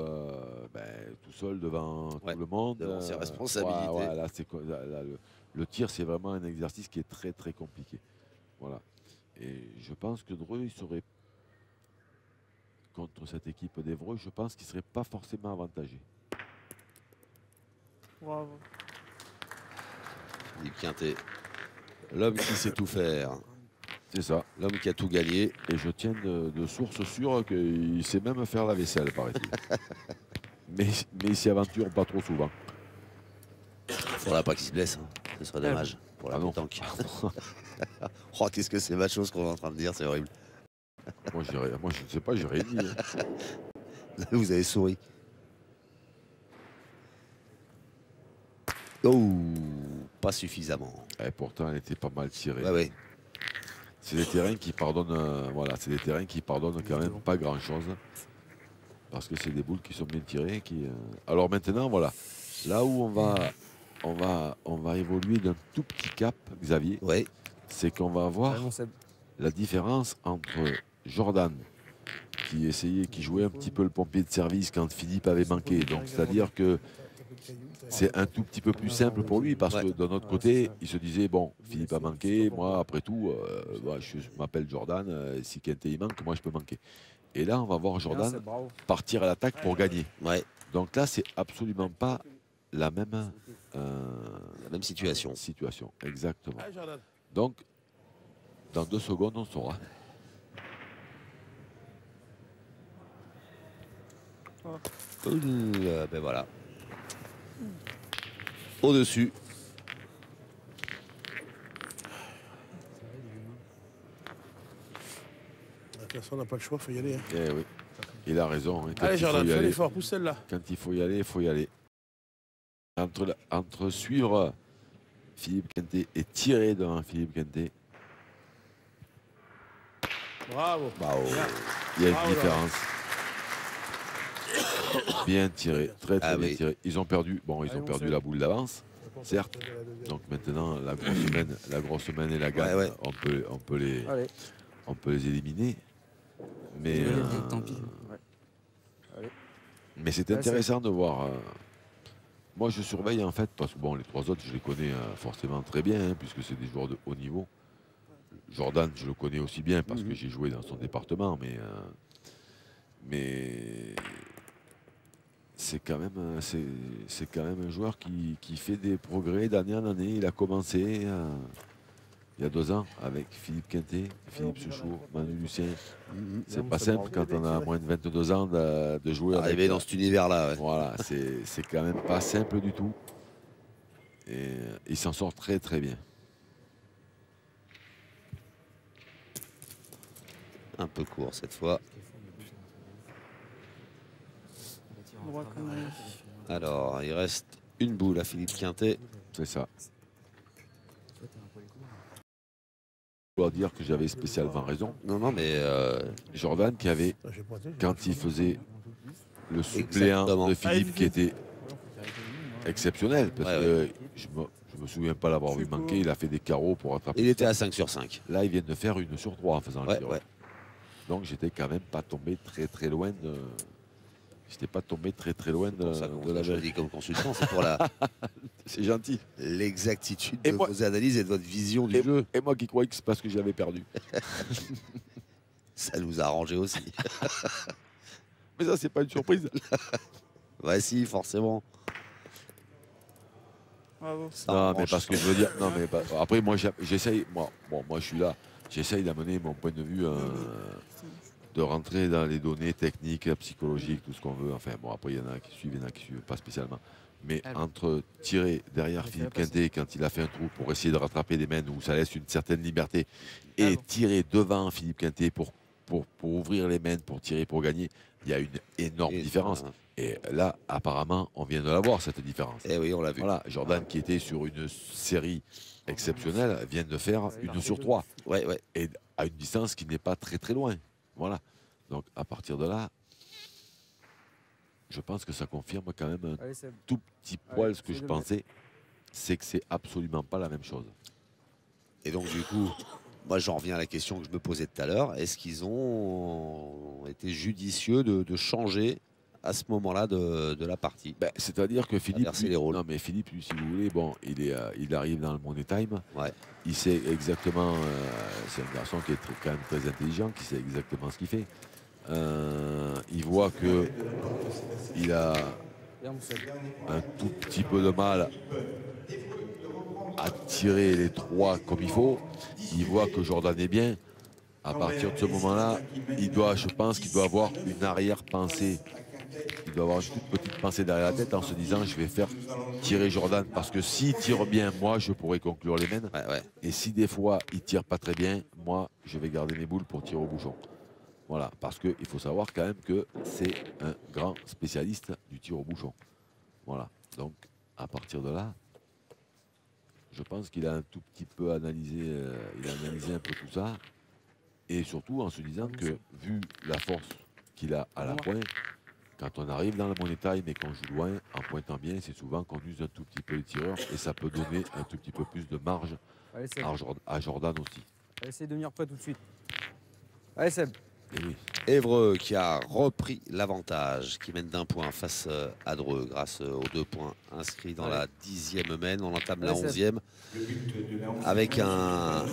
tout seul devant tout le monde. devant ses responsabilités. Là, le tir, c'est vraiment un exercice qui est très, très compliqué. Voilà. Et je pense que Dreux, il serait, contre cette équipe d'Évreux, je pense qu'il ne serait pas forcément avantagé. Bravo. Philippe Quintet, l'homme qui sait tout faire, C'est ça. l'homme qui a tout gagné. Et je tiens de source sûre qu'il sait même faire la vaisselle, paraît-il. mais il s'y aventure pas trop souvent. Faudra pas qu'il se blesse, hein. Ce serait dommage pour la Ah non. pétanque. Oh, qu'est-ce que c'est ma chose qu'on est en train de dire, c'est horrible. Moi, je ne sais pas, j'ai rien dit. Hein. Vous avez souri. Oh, pas suffisamment. Et pourtant, elle était pas mal tirée. Ouais, ouais. C'est des terrains qui pardonnent, c'est des terrains qui pardonnent quand même pas grand-chose. Parce que c'est des boules qui sont bien tirées. Alors maintenant, voilà. Là où on va évoluer d'un tout petit cap, Xavier, Ouais. c'est qu'on va voir la différence entre Jordan, qui jouait un petit peu le pompier de service quand Philippe avait manqué. Donc c'est-à-dire que c'est un tout petit peu plus simple pour lui, parce que d'un autre côté, il se disait, bon, Philippe a manqué, moi après tout, je m'appelle Jordan, si Quintet il manque, moi je peux manquer. Et là, on va voir Jordan partir à l'attaque pour gagner. Ouais. Donc là, c'est absolument pas la même La même situation. Exactement. Allez, Jordan. Donc, dans 2 secondes, on saura. Ben voilà. Au-dessus. De toute façon, on n'a pas le choix, il faut y aller. Hein. Eh oui, il a raison. Hein. Allez, Jordan, fais l'effort, pousse celle-là. Quand il faut y aller, il faut y aller. Entre suivre Philippe Quintet et tirer devant Philippe Quintet, Bravo. il y a une différence. Bien tiré, très bien tiré. Ils ont perdu, ils ont perdu la boule d'avance, certes. Donc maintenant, la grosse main et la gamme, on peut les éliminer. Mais, tant pis. mais c'est intéressant de voir. Moi, je surveille en fait, parce que les 3 autres, je les connais forcément très bien, hein, puisque c'est des joueurs de haut niveau. Jordan, je le connais aussi bien parce que j'ai joué dans son département, mais c'est quand même un joueur qui fait des progrès d'année en année. Il a commencé il y a 2 ans avec Philippe Quintet, Philippe Sechaux, Manu Lucien. C'est pas simple quand on a moins de 22 ans de jouer. Arriver dans cet univers-là. Ouais. Voilà, c'est quand même pas simple du tout. Et il s'en sort très très bien. Un peu court cette fois. Alors, il reste une boule à Philippe Quintet. C'est ça. Je dois dire que j'avais spécialement raison. Non, mais Jordan qui avait, quand il faisait le suppléant de Philippe qui était exceptionnel, parce que je me souviens pas l'avoir vu manquer, il a fait des carreaux pour attraper. Il était à 5 sur 5. Là, il vient de faire 1 sur 3 en faisant le tir. Donc j'étais quand même pas tombé très loin de. J'étais pas tombé très loin de la vérité comme consultant, c'est pour la. C'est gentil. L'exactitude de vos analyses et de votre vision du jeu. Et moi qui croyais que c'est parce que j'avais perdu. Ça nous a arrangé aussi. Mais ça, c'est pas une surprise. Ouais, si, forcément. Bravo. Non, mais parce que je veux dire. Non, mais après, moi, j'essaye. Moi, je suis là. J'essaye d'amener mon point de vue, de rentrer dans les données techniques, psychologiques, tout ce qu'on veut. Enfin, après, il y en a qui suivent, il y en a qui suivent pas spécialement. Mais entre tirer derrière Philippe Quintet quand il a fait un trou pour essayer de rattraper des mains où ça laisse une certaine liberté et tirer devant Philippe Quintet pour ouvrir les mains, pour tirer, pour gagner, il y a une énorme différence. Et là, apparemment, on vient de la voir, cette différence. Eh oui, on l'a vu. Voilà, Jordan, qui était sur une série exceptionnelle, vient de faire 1 sur 3. Et à une distance qui n'est pas très loin. Voilà. Donc, à partir de là, je pense que ça confirme quand même un tout petit poil ce que je pensais, c'est que c'est absolument pas la même chose. Et donc, du coup, moi, j'en reviens à la question que je me posais tout à l'heure. Est-ce qu'ils ont été judicieux de changer à ce moment-là de la partie? C'est-à-dire que Philippe, les rôles. Non, mais Philippe, lui, si vous voulez, il arrive dans le Money Time. Il sait exactement. C'est un garçon qui est quand même très intelligent, qui sait exactement ce qu'il fait. Il voit que il a un tout petit peu de mal à tirer les 3 comme il faut. Il voit que Jordan est bien. À partir de ce moment-là, je pense qu'il doit avoir une arrière-pensée. Il doit avoir une toute petite pensée derrière la tête en se disant je vais faire tirer Jordan parce que s'il tire bien, moi je pourrais conclure les mains. Et si des fois il tire pas très bien, moi je vais garder mes boules pour tirer au bouchon. Voilà, parce qu'il faut savoir quand même que c'est un grand spécialiste du tir au bouchon. Voilà, donc à partir de là, je pense qu'il a un tout petit peu analysé, un peu tout ça. Et surtout en se disant que, vu la force qu'il a à la pointe, quand on arrive dans le Money Time et qu'on joue loin, en pointant bien, c'est souvent qu'on use un tout petit peu les tireurs et ça peut donner un tout petit peu plus de marge à Jordan aussi. Allez, essaye de venir prêt tout de suite. Allez, Seb. Évreux qui a repris l'avantage, qui mène d'1 point face à Dreux grâce aux 2 points inscrits dans la 10e main. On entame la 11e avec un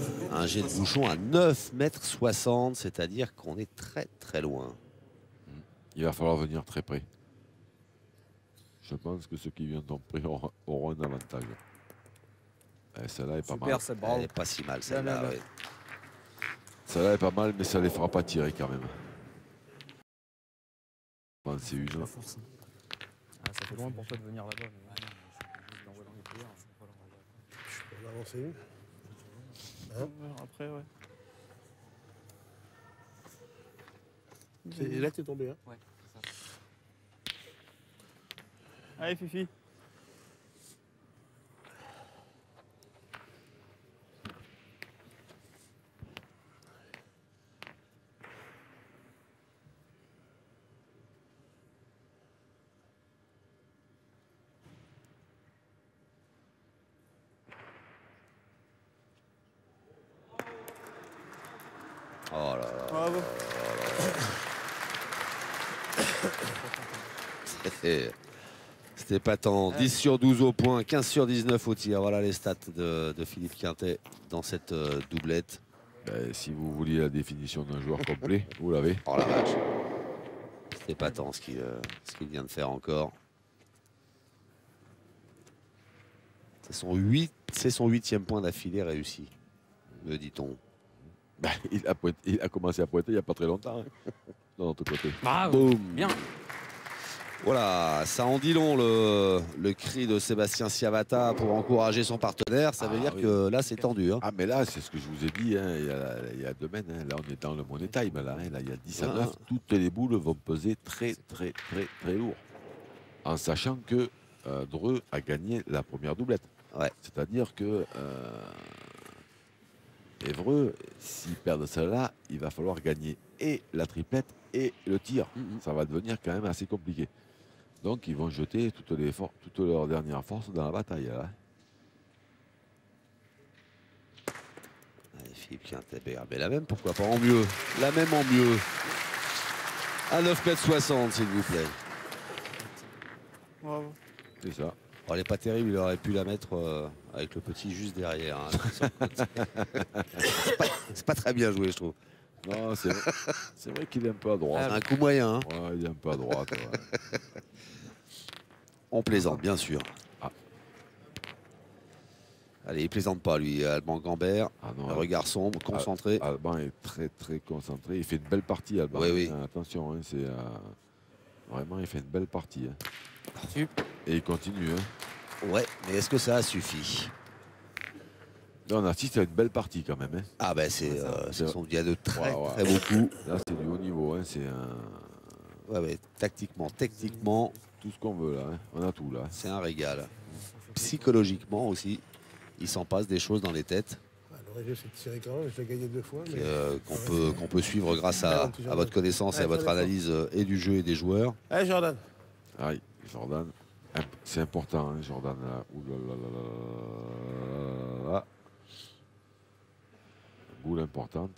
jet de bouchon à 9,60 m, c'est-à-dire qu'on est très loin. Il va falloir venir très près. Je pense que ceux qui viennent d'en prix auront un avantage. Celle-là est pas Super, mal. c'est bravo. Elle est pas si mal celle-là. Bien. Ouais. Celle-là est pas mal, mais ça les fera pas tirer quand même. Bon, c'est une. La force. Ah, ça fait loin pour toi de venir là-bas. Mais... Je peux en avancer une. Hein? Après, ouais. Et là, t'es tombé. Hein? Ouais, c'est ça. Allez, Fifi. Oh là là. Bravo. C'était épatant. 10 sur 12 au point, 15 sur 19 au tir. Voilà les stats de Philippe Quintet dans cette doublette. Ben, si vous vouliez la définition d'un joueur complet, vous l'avez. Oh la vache. C'est épatant ce qu'il vient de faire encore. C'est son 8e point d'affilée réussi, me dit-on. Ben, il a commencé à pointer il n'y a pas très longtemps. Hein, de notre côté. Bravo. Boum. Bien. Voilà, ça en dit long le cri de Sébastien Ciavata pour encourager son partenaire. Ça veut dire oui. que là, c'est tendu. Hein. Ah, mais là, c'est ce que je vous ai dit hein, il y a 2 semaines. Hein, là, on est dans le money time. Là, hein, là, il y a 10 à 9. Toutes les boules vont peser très lourd. En sachant que Dreux a gagné la première doublette. Ouais. C'est-à-dire que Évreux, s'ils perdent celle-là, il va falloir gagner et la triplette et le tir. Ça va devenir quand même assez compliqué. Donc, ils vont jeter toutes leurs dernières forces dans la bataille. Là. Allez, Philippe Quintet, mais la même, pourquoi pas en mieux. La même en mieux. À 9,60 m, s'il vous plaît. Bravo. C'est ça. Oh, elle n'est pas terrible, il aurait pu la mettre avec le petit juste derrière. Hein. C'est pas très bien joué, je trouve. Non, c'est vrai qu'il est un peu à droite. Un coup moyen. Hein. Ouais, il est un peu à droite. Ouais. On plaisante, bien sûr. Ah. Allez, il plaisante pas, lui. Alban Gambert, Ah non, regard sombre, concentré. Alban est très concentré. Il fait une belle partie, Alban. Oui, oui. Attention, hein, vraiment, il fait une belle partie. Hein. Et il continue. Hein. Ouais, mais est-ce que ça a suffi? Là, on assiste à une belle partie quand même. Hein. Ah ben il y a de très beaux coups. Là, c'est du haut niveau. Hein. C'est ouais, tactiquement, techniquement. Tout ce qu'on veut là. Hein. On a tout là. C'est un régal. Psychologiquement aussi, il s'en passe des choses dans les têtes. Le jeu, c'est de tirer quand même. Je l'ai gagné 2 fois. Qu'on peut suivre grâce à votre connaissance et à votre analyse et du jeu et des joueurs. Allez, Jordan. Aïe, Jordan. C'est important, hein, Jordan. Là. Ouh là là. Boule importante.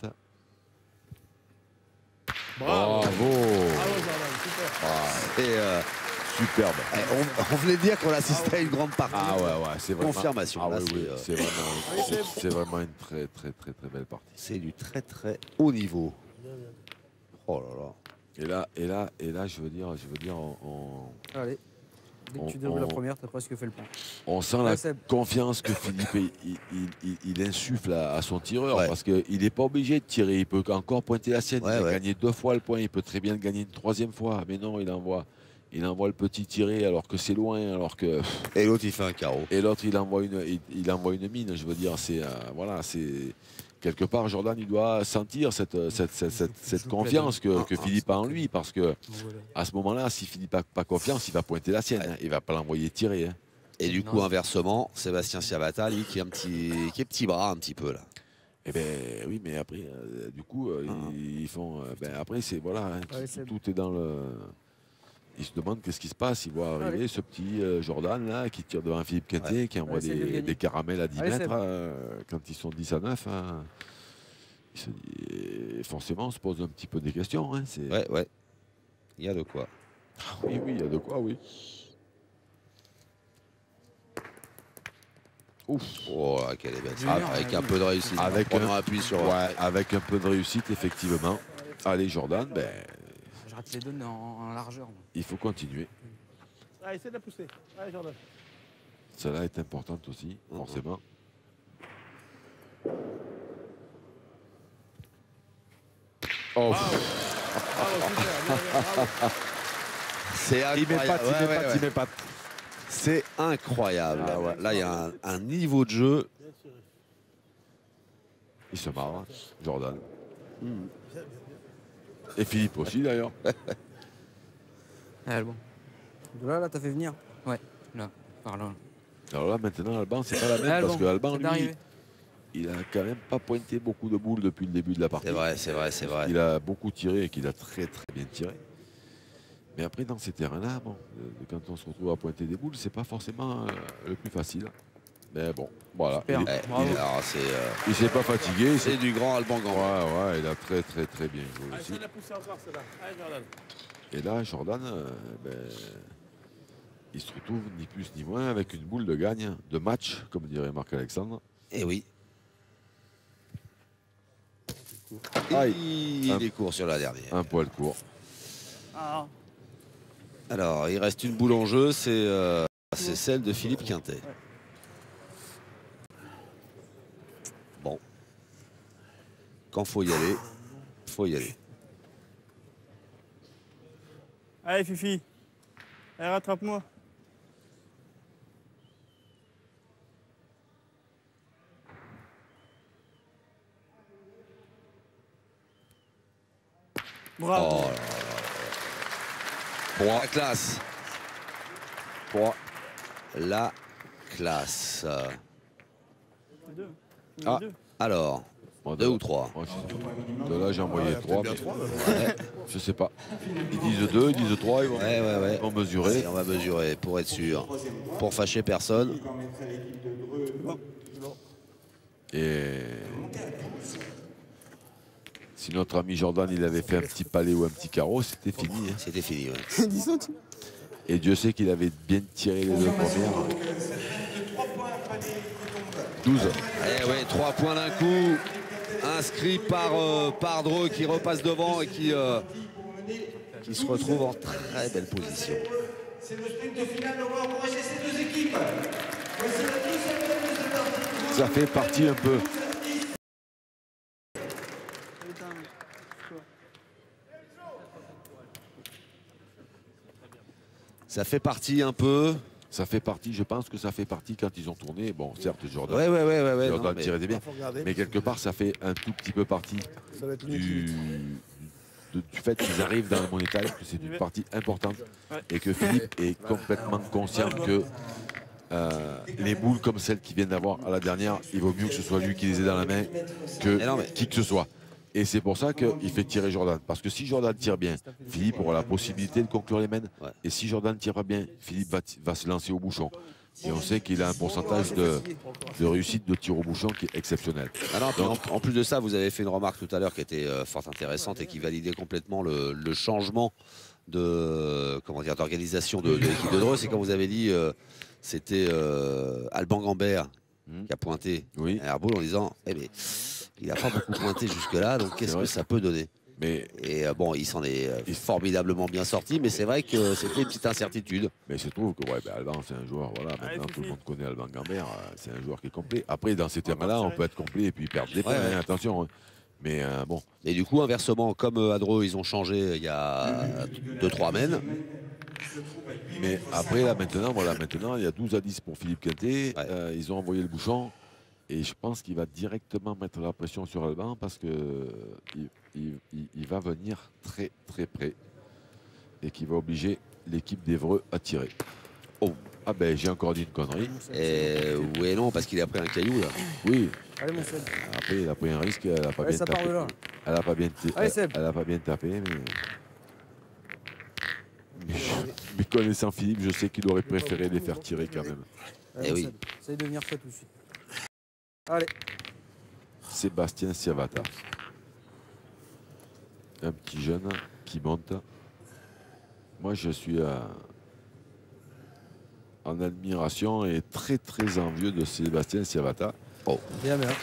Bravo. Bravo Jordan, super. Superbe. On venait de dire qu'on assistait à une grande partie. Ah ouais, c'est vraiment. Confirmation. Ah là, oui, c'est vraiment une très belle partie. C'est du très haut niveau. Oh là là. Et là, je veux dire, Allez. Dès que tu déroules la première, tu as presque fait le point. On sent la confiance que Philippe il insuffle à son tireur parce qu'il n'est pas obligé de tirer. Il peut encore pointer la sienne. Il a gagné 2 fois le point. Il peut très bien le gagner une 3e fois. Mais non, il envoie le petit tiré alors que c'est loin. Et l'autre, il fait un carreau. Et l'autre, il envoie une mine. Je veux dire, c'est quelque part, Jordan, il doit sentir cette confiance que Philippe a en lui, parce que à ce moment-là, si Philippe n'a pas confiance, il va pointer la sienne. Hein, il ne va pas l'envoyer tirer. Hein. Et du coup, inversement, Sébastien Ciavata, lui, qui est petit bras un petit peu là. Eh ben oui, mais après, du coup, ils font. Après, c'est voilà, hein, tout est dans le. Il se demande qu'est-ce qui se passe. Il voit arriver ce petit Jordan là, qui tire devant Philippe Quintet, qui envoie des caramels à 10 mètres quand ils sont 10 à 9. Hein. Il se dit, forcément, on se pose un petit peu des questions. Hein. Ouais. Il y a de quoi. Oui, il y a de quoi, oui. Ouf. Oh, quelle est belle. Avec un peu de réussite. Avec un peu de réussite, effectivement. Allez, Jordan, Je rate les deux en largeur. il faut continuer. Allez, essaie de la pousser. Allez, Jordan. Celle-là est importante aussi, forcément. Oh. C'est incroyable. Il m'épate. C'est incroyable. Ah ouais. Là, il y a un niveau de jeu. Il se marre, Jordan. Et Philippe aussi, d'ailleurs. Ah, bon. De là, t'as fait venir. Ouais, là, par là. Alors là, maintenant, Alban, c'est pas la même, parce que Alban, lui, il a quand même pas pointé beaucoup de boules depuis le début de la partie. C'est vrai, c'est vrai, c'est vrai. Il a beaucoup tiré et qu'il a très bien tiré. Mais après, dans ces terrains-là, bon, quand on se retrouve à pointer des boules, c'est pas forcément le plus facile. Mais bon, voilà. Il s'est pas fatigué. C'est du grand Alban Gambert. Ouais, il a très bien joué aussi. Essaie de la pousser encore, celle-là. Allez, Jordan. Et là, Jordan, il se retrouve ni plus ni moins avec une boule de gagne, de match, comme dirait Marc-Alexandre. Eh oui. Aïe. Il est court sur la dernière. Un poil court. Ah. Alors, il reste une boule en jeu, c'est celle de Philippe Quintet. Bon. Quand faut y aller, faut y aller. Allez, Fifi. Allez, rattrape-moi. Bravo. Oh là là. Pour la classe. Pour la classe. Ah. Alors, Bon, 2 ou 3. De là, j'ai envoyé 3. Ouais. Je sais pas. Ils disent 2, ils disent 3. Ils vont mesurer. Allez, on va mesurer pour être sûr. Pour fâcher personne. Et si notre ami Jordan il avait fait un petit palais ou un petit carreau, c'était fini. Hein. C'était fini, ouais. 10 centimes. Et Dieu sait qu'il avait bien tiré les deux premières. 12. Eh ouais, 3 points d'un coup. Inscrit par Dreux qui repasse devant et qui se retrouve en très belle position. C'est le sprint final, on va encourager ces deux équipes. Voici la deuxième de cette partie. Ça fait partie un peu. Ça fait partie un peu. Ça fait partie, je pense que ça fait partie quand ils ont tourné. Bon, certes, Jordan, Ouais. Jordan non, tirait bien. Mais quelque part, ça fait un tout petit peu partie du fait qu'ils arrivent dans le monétaire, que c'est une partie importante. Et que Philippe est complètement conscient que les boules comme celles qu'il vient d'avoir à la dernière, il vaut mieux que ce soit lui qui les ait dans la main que qui que ce soit. Et c'est pour ça qu'il fait tirer Jordan. Parce que si Jordan tire bien, Philippe aura la possibilité de conclure les mènes. Ouais. Et si Jordan tire pas bien, Philippe va se lancer au bouchon. Et on sait qu'il a un pourcentage de réussite de tir au bouchon qui est exceptionnel. Alors, en plus de ça, vous avez fait une remarque tout à l'heure qui était fort intéressante et qui validait complètement le changement d'organisation de l'équipe de Dreux. C'est quand vous avez dit c'était Alban Gambert qui a pointé à Herboul en disant mais il n'a pas beaucoup pointé jusque-là, donc qu'est-ce que ça peut donner? Et bon, il s'en est formidablement bien sorti, mais c'est vrai que c'était une petite incertitude. Mais il se trouve que Alban, c'est un joueur, voilà, maintenant tout le monde connaît Alban Gambert, c'est un joueur qui est complet. Après, dans ces terrains-là, on peut être complet et puis perdre des points, hein, attention. Hein. Mais bon. Et du coup, inversement, comme à Dreux, ils ont changé il y a 2-3 mènes. Mais après, là, maintenant, il y a 12 à 10 pour Philippe Quintet. Ils ont envoyé le bouchon. Et je pense qu'il va directement mettre la pression sur Alban parce qu'il va venir très près et qu'il va obliger l'équipe d'Évreux à tirer. Oh, ah ben j'ai encore dit une connerie. Oui et non, parce qu'il a pris un caillou là. Oui. Allez mon Seb. Après il a pris un risque, elle n'a pas bien tapé. Elle n'a pas bien, tapé, mais connaissant Philippe, je sais qu'il aurait préféré les faire tirer quand même. Allez, oui. Essaye de venir fait tout de suite. Allez. Sébastien Siavata. Un petit jeune qui monte. Moi, je suis en admiration et très envieux de Sébastien Siavata.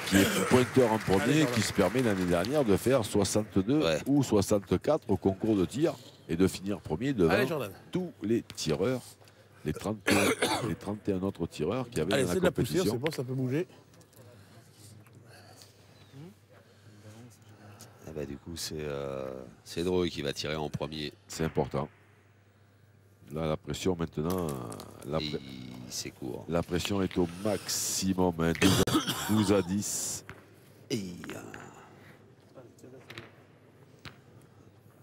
Qui est pointeur en premier, qui se permet l'année dernière de faire 62 ou 64 au concours de tir et de finir premier devant tous les tireurs les 31 autres tireurs qui avaient Allez, dans c'est la de la poussière, compétition. c'est bon, ça peut bouger. Ah bah, du coup, c'est Dreux qui va tirer en premier. C'est important. Là, la pression maintenant, c'est court. La pression est au maximum, hein, 12 à 10. Et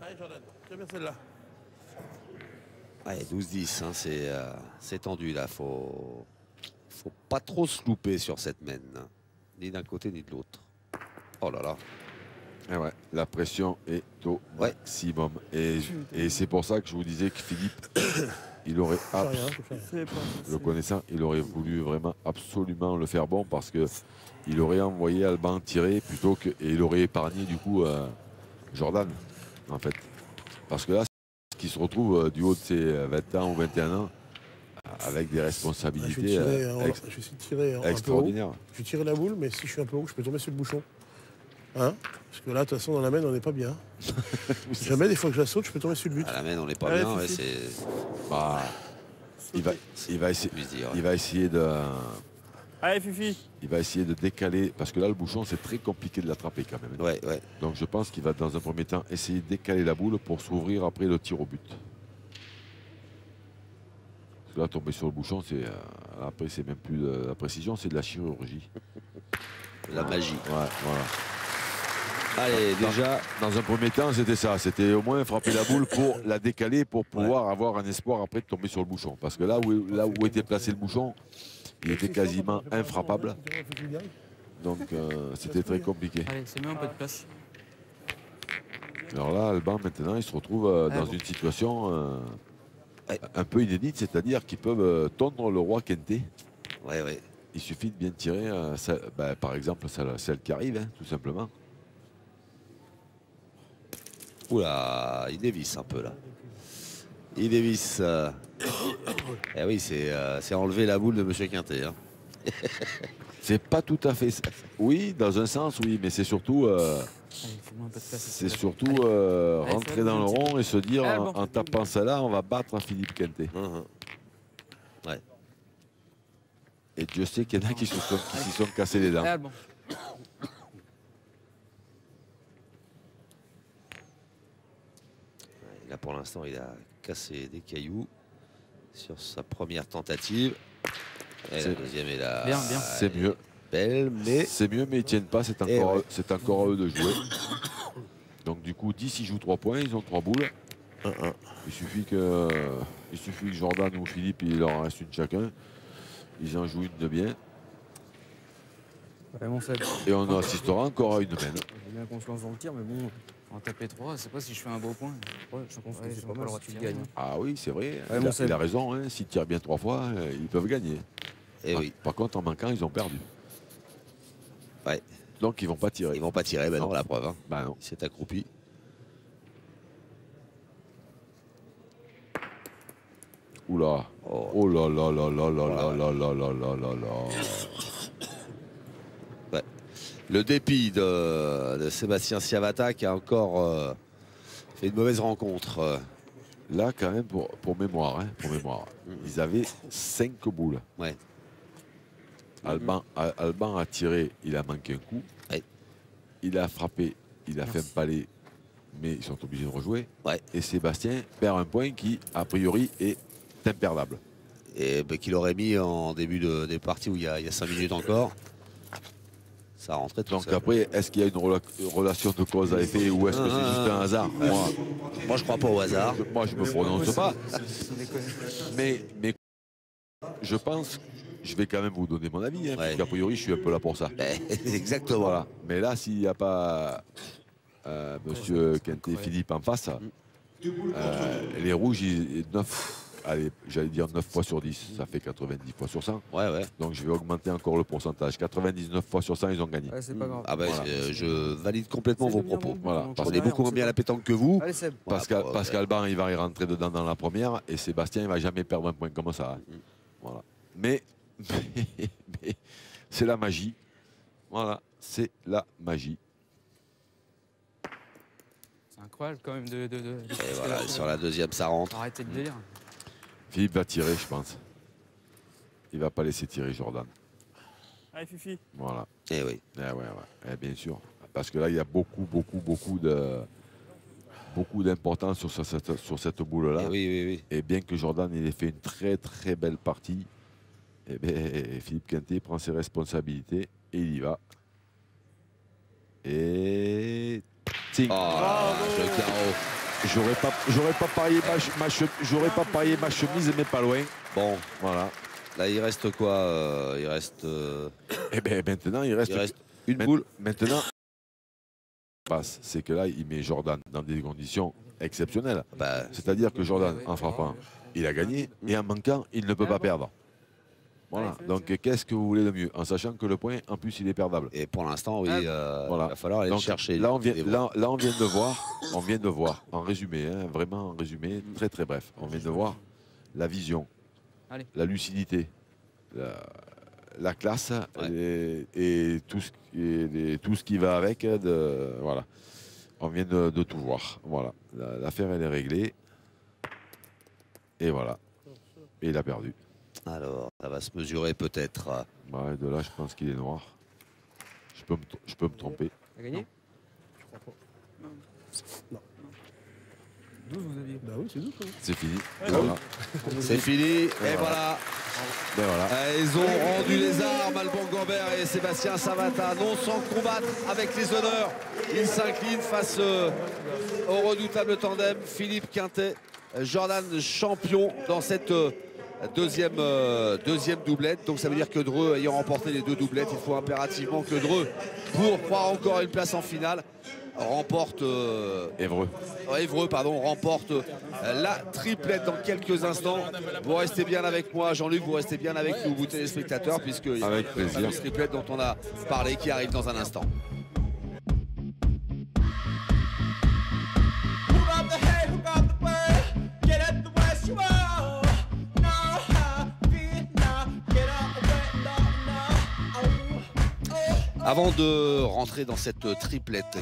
Allez, Jordan, tiens bien celle-là. ouais, 12-10, hein, c'est tendu là. Faut pas trop se louper sur cette mène, hein. Ni d'un côté ni de l'autre. Oh là là. Et ouais, la pression est au maximum. Et c'est pour ça que je vous disais que Philippe, il aurait, le connaissant, il aurait voulu vraiment absolument le faire bon parce que il aurait envoyé Alban tirer plutôt que, et il aurait épargné du coup Jordan, en fait. Parce que là, qui se retrouve du haut de ses 20 ans ou 21 ans avec des responsabilités je vais essayer de tirer extraordinaires. un peu haut. Je vais tirer la boule, mais si je suis un peu haut, je peux tomber sur le bouchon. Hein? Parce que là, de toute façon, dans la main, on n'est pas bien. Jamais, des fois que je la saute, je peux tomber sur le but. À la main, on n'est pas bien. Ouais, bah, il va essayer de... Allez, Fifi. Il va essayer de décaler, parce que là, le bouchon, c'est très compliqué de l'attraper quand même. Ouais. Donc je pense qu'il va, dans un premier temps, essayer de décaler la boule pour s'ouvrir après le tir au but. Parce que là, tomber sur le bouchon, après, c'est même plus de la précision, c'est de la chirurgie. La magie. Ouais, voilà. Allez, déjà. Dans un premier temps, c'était ça. C'était au moins frapper la boule pour la décaler, pour pouvoir avoir un espoir après de tomber sur le bouchon. Parce que là où était placé le bouchon, il était quasiment infrappable. Donc c'était très compliqué. Allez, c'est mieux un peu de place. Alors là, Alban, maintenant, il se retrouve dans une situation un peu inédite, c'est-à-dire qu'ils peuvent tondre le roi Kenté. Ouais. Il suffit de bien tirer, par exemple, celle qui arrive, hein, tout simplement. Oula, il dévisse un peu là. Il dévisse. Eh oui, c'est enlever la boule de M. Quintet. Hein. C'est pas tout à fait ça. Oui, dans un sens, oui, mais c'est surtout, rentrer dans le rond et se dire, en tapant celle-là, on va battre Philippe Quintet. Ouais. Et Dieu sait qu'il y en a qui s'y sont cassés les dents. Là, pour l'instant, il a cassé des cailloux sur sa première tentative. Et la deuxième est là. Bien. C'est mieux. Belle, mais... C'est mieux, mais ils ne tiennent pas. C'est encore à eux de jouer. Donc, du coup, 10, ils jouent 3 points. Ils ont 3 boules. Il suffit que Jordan ou Philippe, il leur en reste une chacun. Ils en jouent une de bien. Ouais, et on assistera encore à une mène. J'ai bien confiance dans le tir, mais bon... En taper 3, je sais pas si je fais un beau point. Ouais, je pense que c'est pas mal si tu gagnes. Ah oui, c'est vrai. Ouais, il a raison. Hein. S'ils tirent bien 3 fois, ils peuvent gagner. Et oui. Par contre, en manquant, ils ont perdu. Ouais. Donc, ils vont pas tirer. Ils vont pas tirer, ben non, la preuve. Hein. Bah non. Il s'est accroupi. Oula. Oh là là là là là là là là là là là là. Ouais. Le dépit de Sébastien Ciavata qui a encore fait une mauvaise rencontre. Là, quand même, pour mémoire, ils avaient 5 boules. Ouais. Alban a tiré, il a manqué un coup. Ouais. Il a frappé, il a fait un palais, mais ils sont obligés de rejouer. Ouais. Et Sébastien perd un point qui, a priori, est imperdable. Et qu'il aurait mis en début des parties où il y a 5 minutes encore. Ça rentrait tout. Donc après, est-ce qu'il y a une relation de cause à effet ou est-ce que c'est juste un hasard? Moi, je crois pas au hasard. Moi, je me prononce pas. Mais je pense, je vais quand même vous donner mon avis, hein, parce qu'a priori, je suis un peu là pour ça. Exactement. Voilà. Mais là, s'il n'y a pas Monsieur Quintet Philippe en face, les rouges, 9 fois sur 10, ça fait 90 fois sur 100. Ouais. Donc je vais augmenter encore le pourcentage. 99 fois sur 100, ils ont gagné. Ouais, c'est pas grave. Ah ben, je valide complètement vos propos. Voilà. On est beaucoup moins bien à la pétanque que vous. Allez, Seb. Pascal il va y rentrer dedans dans la première et Sébastien, il va jamais perdre un point comme ça. Voilà. Mais c'est la magie. Voilà, c'est la magie. C'est incroyable quand même Et voilà, sur la deuxième, ça rentre. Arrêtez le délire. Philippe va tirer, je pense. Il va pas laisser tirer Jordan. Allez, Fifi. Voilà. Eh oui. Ouais. Bien sûr. Parce que là, il y a beaucoup d'importance sur cette boule-là. Oui. Et bien que Jordan il ait fait une très très belle partie, eh bien, Philippe Quintet prend ses responsabilités et il y va. Et ting. Le carreau. J'aurais pas parié ma chemise, mais pas loin. Bon, voilà. Là, il reste quoi? Il reste. Eh bien, maintenant, il reste une boule. Maintenant, c'est que là, il met Jordan dans des conditions exceptionnelles. C'est-à-dire que Jordan, en frappant, il a gagné, et en manquant, il ne peut pas perdre. Voilà. Donc, qu'est-ce que vous voulez de mieux? En sachant que le point, en plus, il est perdable. Et pour l'instant, oui, il va falloir aller le chercher. Là, on vient de voir, en résumé, hein, vraiment en résumé, très très bref, on vient de voir la vision, la lucidité, la classe et tout ce qui va avec. Voilà. On vient de tout voir. Voilà. L'affaire, elle est réglée. Et voilà. Et il a perdu. Alors, ça va se mesurer peut-être. Ouais, de là, je pense qu'il est noir. Je peux me tromper. T'as gagné? Je crois pas. Non. 12 vous aviez? Bah oui, c'est 12. C'est fini. Voilà. C'est fini. Et voilà. Ben voilà. Ils ont rendu les armes, Alban Gambert et Sébastien Savata, non sans combattre avec les honneurs. Ils s'inclinent face au redoutable tandem Philippe Quintet, Jordan champion dans cette deuxième doublette. Donc ça veut dire que Dreux, ayant remporté les deux doublettes, il faut impérativement que Dreux, pour croire encore une place en finale, remporte Évreux, remporte la triplette dans quelques instants. Vous restez bien avec moi, Jean-Luc, vous restez bien avec nous, vous téléspectateurs, puisque il y a la triplette dont on a parlé qui arrive dans un instant. Avant de rentrer dans cette triplette